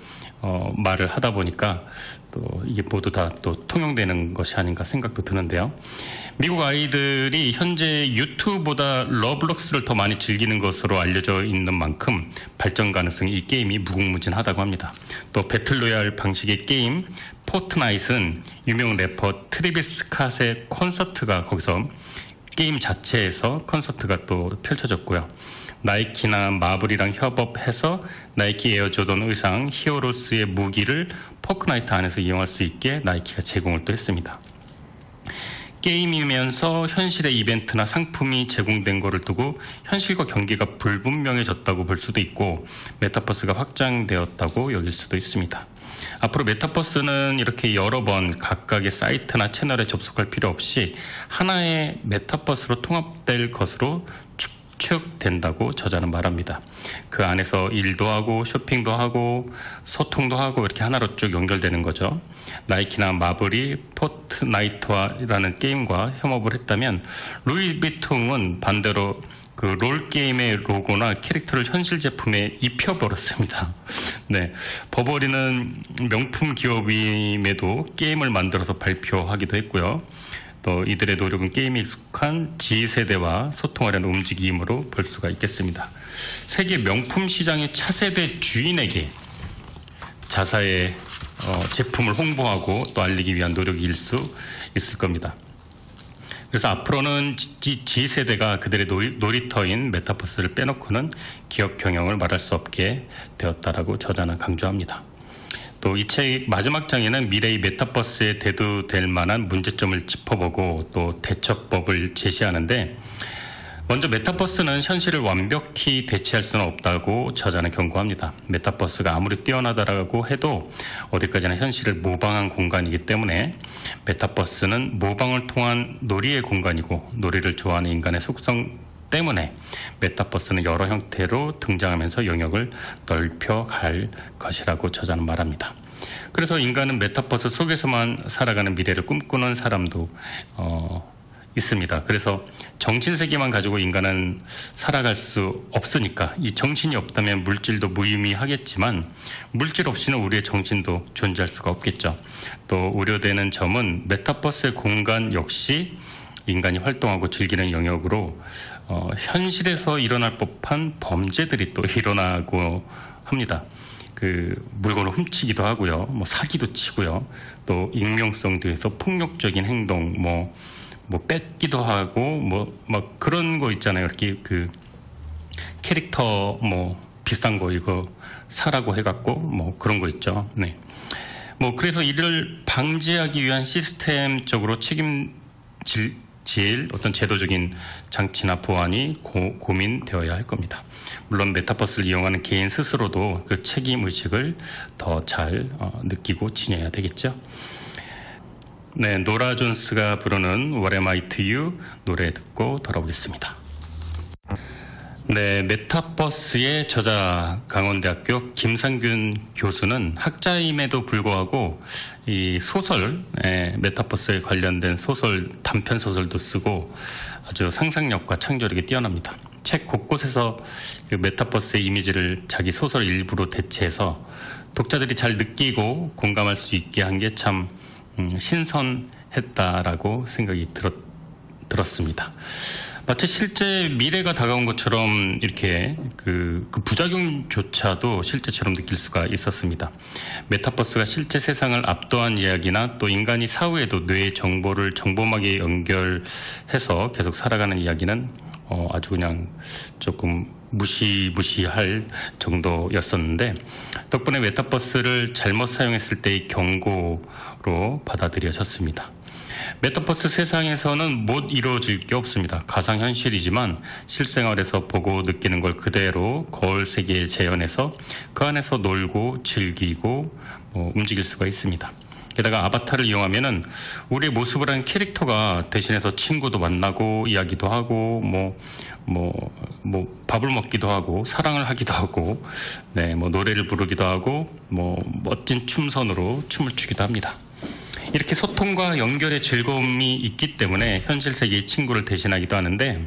말을 하다 보니까 또 이게 모두 다 또 통용되는 것이 아닌가 생각도 드는데요. 미국 아이들이 현재 유튜브보다 러블록스를 더 많이 즐기는 것으로 알려져 있는 만큼 발전 가능성이 이 게임이 무궁무진하다고 합니다. 또 배틀로얄 방식의 게임 포트나잇은 유명 래퍼 트래비스 스캇의 콘서트가 거기서 게임 자체에서 콘서트가 또 펼쳐졌고요. 나이키나 마블이랑 협업해서 나이키 에어조던 의상 히어로스의 무기를 포크나이트 안에서 이용할 수 있게 나이키가 제공을 또 했습니다. 게임이면서 현실의 이벤트나 상품이 제공된 거를 두고 현실과 경계가 불분명해졌다고 볼 수도 있고 메타버스가 확장되었다고 여길 수도 있습니다. 앞으로 메타버스는 이렇게 여러 번 각각의 사이트나 채널에 접속할 필요 없이 하나의 메타버스로 통합될 것으로 축된다고 저자는 말합니다. 그 안에서 일도 하고 쇼핑도 하고 소통도 하고 이렇게 하나로 쭉 연결되는 거죠. 나이키나 마블이 포트나이트라는 게임과 협업을 했다면 루이비통은 반대로 그 롤게임의 로고나 캐릭터를 현실 제품에 입혀버렸습니다. 네, 버버리는 명품 기업임에도 게임을 만들어서 발표하기도 했고요. 또 이들의 노력은 게임에 익숙한 G세대와 소통하려는 움직임으로 볼 수가 있겠습니다. 세계 명품 시장의 차세대 주인에게 자사의 제품을 홍보하고 또 알리기 위한 노력일 수 있을 겁니다. 그래서 앞으로는 G세대가 그들의 놀이터인 메타버스를 빼놓고는 기업 경영을 말할 수 없게 되었다라고 저자는 강조합니다. 또 이 책 마지막 장에는 미래의 메타버스에 대두될 만한 문제점을 짚어보고 또 대처법을 제시하는데, 먼저 메타버스는 현실을 완벽히 대체할 수는 없다고 저자는 경고합니다. 메타버스가 아무리 뛰어나다라고 해도 어디까지나 현실을 모방한 공간이기 때문에 메타버스는 모방을 통한 놀이의 공간이고, 놀이를 좋아하는 인간의 속성 때문에 메타버스는 여러 형태로 등장하면서 영역을 넓혀갈 것이라고 저자는 말합니다. 그래서 인간은 메타버스 속에서만 살아가는 미래를 꿈꾸는 사람도 있습니다. 그래서 정신세계만 가지고 인간은 살아갈 수 없으니까, 이 정신이 없다면 물질도 무의미하겠지만 물질 없이는 우리의 정신도 존재할 수가 없겠죠. 또 우려되는 점은 메타버스의 공간 역시 인간이 활동하고 즐기는 영역으로 현실에서 일어날 법한 범죄들이 또 일어나고 합니다. 그 물건을 훔치기도 하고요, 뭐 사기도 치고요, 또 익명성 뒤에서 폭력적인 행동, 뭐 뺏기도 하고, 막 그런 거 있잖아요. 이렇게 그 캐릭터 비싼 거 이거 사라고 해갖고 뭐 그런 거 있죠. 네. 그래서 이를 방지하기 위한 시스템적으로 책임질 어떤 제도적인 장치나 보완이 고민되어야 할 겁니다. 물론 메타버스를 이용하는 개인 스스로도 그 책임 의식을 더 잘 느끼고 지녀야 되겠죠. 네, 노라 존스가 부르는 What Am I to You 노래 듣고 돌아오겠습니다. 네, 메타버스의 저자 강원대학교 김상균 교수는 학자임에도 불구하고 이 소설, 메타버스에 관련된 소설, 단편 소설도 쓰고 아주 상상력과 창조력이 뛰어납니다. 책 곳곳에서 그 메타버스의 이미지를 자기 소설 일부로 대체해서 독자들이 잘 느끼고 공감할 수 있게 한 게 참 신선했다라고 생각이 들었습니다. 마치 실제 미래가 다가온 것처럼 이렇게 그 부작용조차도 실제처럼 느낄 수가 있었습니다. 메타버스가 실제 세상을 압도한 이야기나 또 인간이 사후에도 뇌의 정보를 정보막에 연결해서 계속 살아가는 이야기는 아주 그냥 조금 무시할 정도였었는데, 덕분에 메타버스를 잘못 사용했을 때의 경고로 받아들여졌습니다. 메타버스 세상에서는 못 이루어질 게 없습니다. 가상현실이지만 실생활에서 보고 느끼는 걸 그대로 거울 세계에 재현해서 그 안에서 놀고 즐기고 움직일 수가 있습니다. 게다가 아바타를 이용하면은 우리의 모습을 한 캐릭터가 대신해서 친구도 만나고 이야기도 하고 밥을 먹기도 하고 사랑을 하기도 하고, 네, 노래를 부르기도 하고 멋진 춤선으로 춤을 추기도 합니다. 이렇게 소통과 연결의 즐거움이 있기 때문에 현실 세계의 친구를 대신하기도 하는데,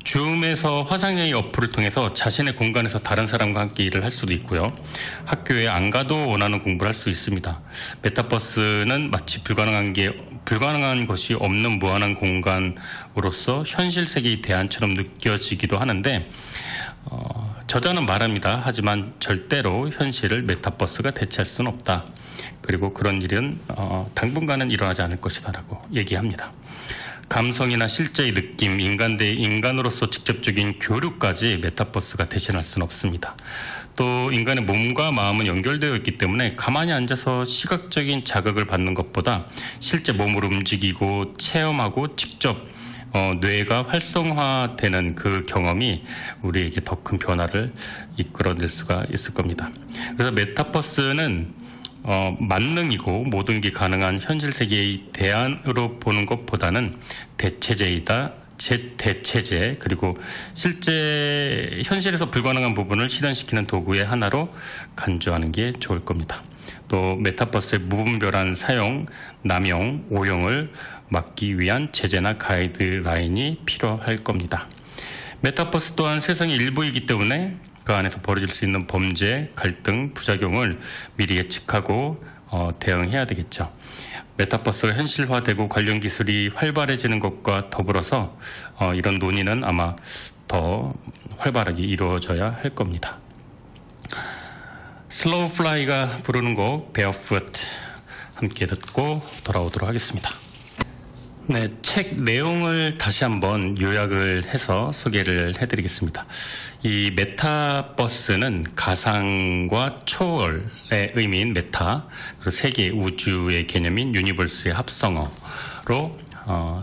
줌에서 화상회의 어플을 통해서 자신의 공간에서 다른 사람과 함께 일을 할 수도 있고요. 학교에 안 가도 원하는 공부를 할 수 있습니다. 메타버스는 마치 불가능한 것이 없는 무한한 공간으로서 현실 세계의 대안처럼 느껴지기도 하는데, 저자는 말합니다. 하지만 절대로 현실을 메타버스가 대체할 수는 없다. 그리고 그런 일은 당분간은 일어나지 않을 것이다 라고 얘기합니다. 감성이나 실제의 느낌, 인간 대 인간으로서 직접적인 교류까지 메타버스가 대신할 수는 없습니다. 또 인간의 몸과 마음은 연결되어 있기 때문에 가만히 앉아서 시각적인 자극을 받는 것보다 실제 몸을 움직이고 체험하고 직접 뇌가 활성화되는 그 경험이 우리에게 더 큰 변화를 이끌어낼 수가 있을 겁니다. 그래서 메타버스는 만능이고 모든 게 가능한 현실 세계의 대안으로 보는 것보다는 대체제, 그리고 실제 현실에서 불가능한 부분을 실현시키는 도구의 하나로 간주하는 게 좋을 겁니다. 또 메타버스의 무분별한 사용, 남용, 오용을 막기 위한 제재나 가이드라인이 필요할 겁니다. 메타버스 또한 세상의 일부이기 때문에 그 안에서 벌어질 수 있는 범죄, 갈등, 부작용을 미리 예측하고 대응해야 되겠죠. 메타버스가 현실화되고 관련 기술이 활발해지는 것과 더불어서 이런 논의는 아마 더 활발하게 이루어져야 할 겁니다. 슬로우 플라이가 부르는 곡 Barefoot 함께 듣고 돌아오도록 하겠습니다. 네, 책 내용을 다시 한번 요약을 해서 소개를 해드리겠습니다. 이 메타버스는 가상과 초월의 의미인 메타, 그리고 세계 우주의 개념인 유니버스의 합성어로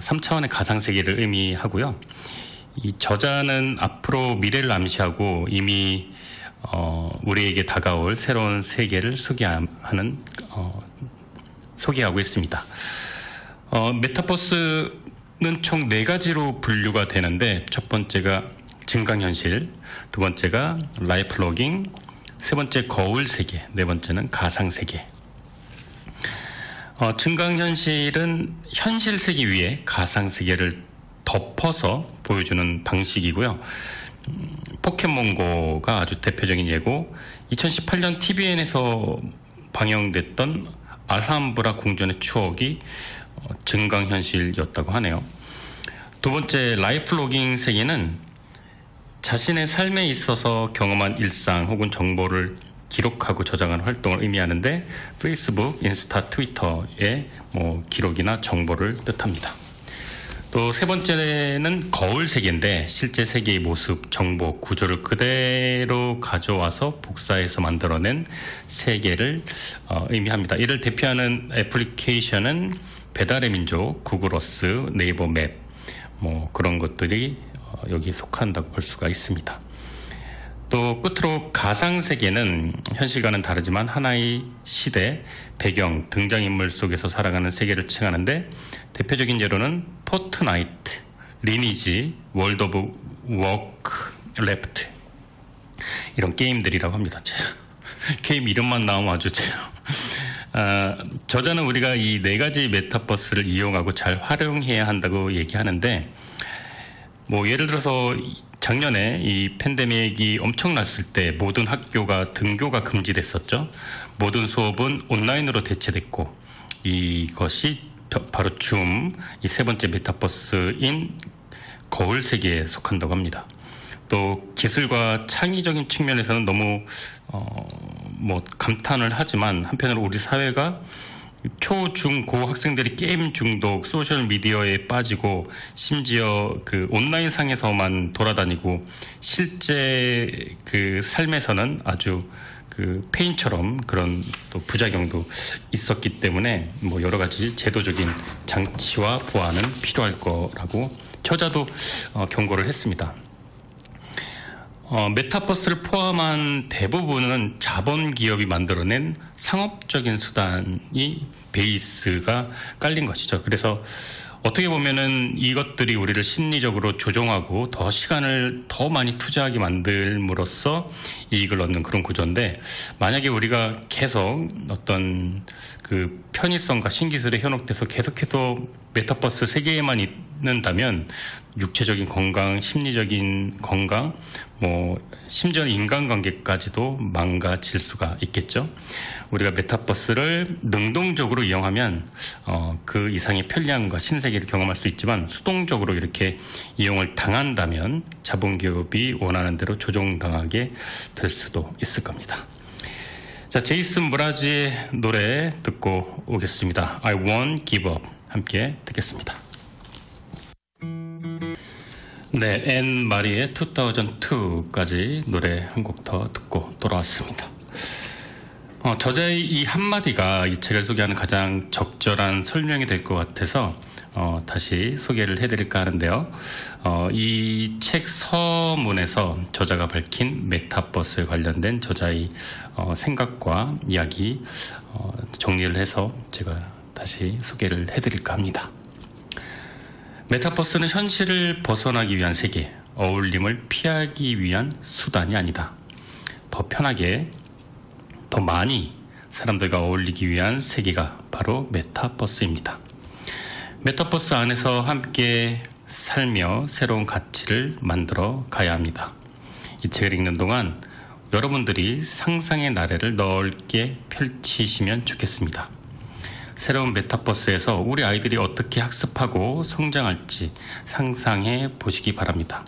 3차원의 가상세계를 의미하고요. 이 저자는 앞으로 미래를 암시하고 이미 우리에게 다가올 새로운 세계를 소개하고 있습니다. 메타버스는 총 4가지로 분류가 되는데, 첫 번째가 증강현실, 두 번째가 라이프 로깅, 세 번째 거울 세계, 네 번째는 가상 세계. 증강현실은 현실 세계 위에 가상 세계를 덮어서 보여주는 방식이고요. 포켓몬고가 아주 대표적인 예고, 2018년 TVN에서 방영됐던 알함브라 궁전의 추억이 증강현실이었다고 하네요. 두 번째, 라이프 로깅 세계는 자신의 삶에 있어서 경험한 일상 혹은 정보를 기록하고 저장하는 활동을 의미하는데 페이스북, 인스타, 트위터의 기록이나 정보를 뜻합니다. 또 세 번째는 거울 세계인데 실제 세계의 모습, 정보, 구조를 그대로 가져와서 복사해서 만들어낸 세계를 의미합니다. 이를 대표하는 애플리케이션은 배달의 민족, 구글어스, 네이버 맵 그런 것들이 여기에 속한다고 볼 수가 있습니다. 또 끝으로 가상세계는 현실과는 다르지만 하나의 시대, 배경, 등장인물 속에서 살아가는 세계를 칭하는데 대표적인 예로는 포트나이트, 리니지, 월드 오브 워크래프트 이런 게임들이라고 합니다. 게임 이름만 나오면 아주 저자는 우리가 이 네 가지 메타버스를 이용하고 잘 활용해야 한다고 얘기하는데 예를 들어서 작년에 이 팬데믹이 엄청났을 때 모든 학교가 등교가 금지됐었죠. 모든 수업은 온라인으로 대체됐고 이것이 바로 줌, 이 세 번째 메타버스인 거울 세계에 속한다고 합니다. 또 기술과 창의적인 측면에서는 너무 감탄을 하지만 한편으로 우리 사회가 초, 중, 고 학생들이 게임 중독, 소셜 미디어에 빠지고 심지어 그 온라인 상에서만 돌아다니고 실제 그 삶에서는 아주 그 페인처럼 그런 또 부작용도 있었기 때문에 여러 가지 제도적인 장치와 보완은 필요할 거라고 저자도 경고를 했습니다. 메타버스를 포함한 대부분은 자본 기업이 만들어낸 상업적인 수단이 베이스가 깔린 것이죠. 그래서 어떻게 보면은 이것들이 우리를 심리적으로 조종하고 더 시간을 더 많이 투자하게 만들므로써 이익을 얻는 그런 구조인데 만약에 우리가 계속 어떤 그 편의성과 신기술에 현혹돼서 계속해서 메타버스 세계에만 있는다면 육체적인 건강, 심리적인 건강, 심지어 인간관계까지도 망가질 수가 있겠죠. 우리가 메타버스를 능동적으로 이용하면 그 이상의 편리함과 신세계를 경험할 수 있지만 수동적으로 이렇게 이용을 당한다면 자본기업이 원하는 대로 조종당하게 될 수도 있을 겁니다. 자, 제이슨 무라지의 노래 듣고 오겠습니다. I won't give up. 함께 듣겠습니다. 네, 앤 마리의 2002까지 노래 한 곡 더 듣고 돌아왔습니다. 저자의 이 한마디가 이 책을 소개하는 가장 적절한 설명이 될 것 같아서 다시 소개를 해드릴까 하는데요. 이 책 서문에서 저자가 밝힌 메타버스에 관련된 저자의 생각과 이야기 정리를 해서 제가 다시 소개를 해드릴까 합니다. 메타버스는 현실을 벗어나기 위한 세계, 어울림을 피하기 위한 수단이 아니다. 더 편하게, 더 많이 사람들과 어울리기 위한 세계가 바로 메타버스입니다. 메타버스 안에서 함께 살며 새로운 가치를 만들어 가야 합니다. 이 책을 읽는 동안 여러분들이 상상의 나래를 넓게 펼치시면 좋겠습니다. 새로운 메타버스에서 우리 아이들이 어떻게 학습하고 성장할지 상상해 보시기 바랍니다.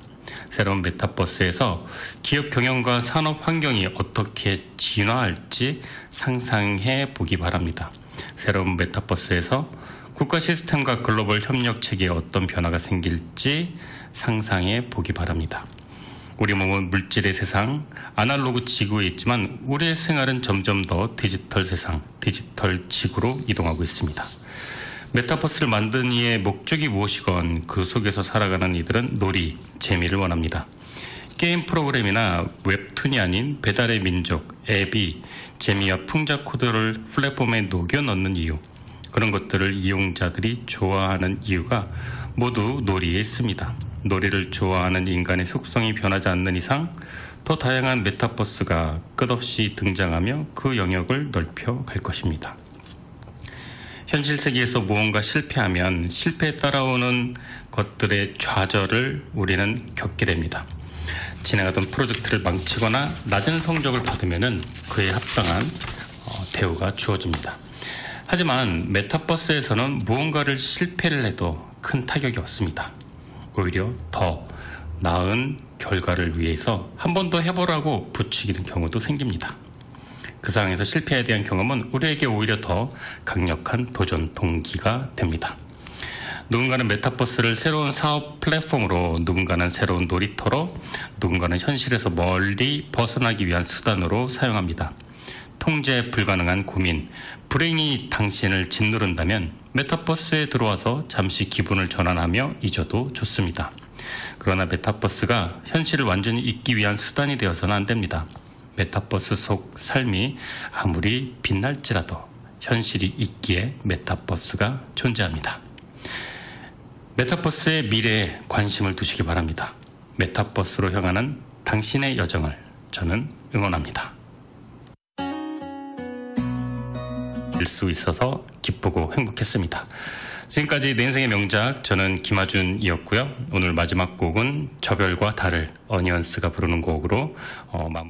새로운 메타버스에서 기업 경영과 산업 환경이 어떻게 진화할지 상상해 보기 바랍니다. 새로운 메타버스에서 국가 시스템과 글로벌 협력 체계에 어떤 변화가 생길지 상상해 보기 바랍니다. 우리 몸은 물질의 세상, 아날로그 지구에 있지만 우리의 생활은 점점 더 디지털 세상, 디지털 지구로 이동하고 있습니다. 메타버스를 만든 이의 목적이 무엇이건 그 속에서 살아가는 이들은 놀이, 재미를 원합니다. 게임 프로그램이나 웹툰이 아닌 배달의 민족, 앱이 재미와 풍자 코드를 플랫폼에 녹여 넣는 이유, 그런 것들을 이용자들이 좋아하는 이유가 모두 놀이에 있습니다. 놀이를 좋아하는 인간의 속성이 변하지 않는 이상 더 다양한 메타버스가 끝없이 등장하며 그 영역을 넓혀 갈 것입니다. 현실 세계에서 무언가 실패하면 실패에 따라오는 것들의 좌절을 우리는 겪게 됩니다. 진행하던 프로젝트를 망치거나 낮은 성적을 받으면 그에 합당한 대우가 주어집니다. 하지만 메타버스에서는 무언가를 실패를 해도 큰 타격이 없습니다. 오히려 더 나은 결과를 위해서 한 번 더 해보라고 부추기는 경우도 생깁니다. 그 상황에서 실패에 대한 경험은 우리에게 오히려 더 강력한 도전 동기가 됩니다. 누군가는 메타버스를 새로운 사업 플랫폼으로, 누군가는 새로운 놀이터로, 누군가는 현실에서 멀리 벗어나기 위한 수단으로 사용합니다. 통제 불가능한 고민, 불행이 당신을 짓누른다면 메타버스에 들어와서 잠시 기분을 전환하며 잊어도 좋습니다. 그러나 메타버스가 현실을 완전히 잊기 위한 수단이 되어서는 안 됩니다. 메타버스 속 삶이 아무리 빛날지라도 현실이 있기에 메타버스가 존재합니다. 메타버스의 미래에 관심을 두시기 바랍니다. 메타버스로 향하는 당신의 여정을 저는 응원합니다. 일 수 있어서 기쁘고 행복했습니다. 지금까지 내 인생의 명작, 저는 김하준이었고요. 오늘 마지막 곡은 저별과 달을 어니언스가 부르는 곡으로 마무리.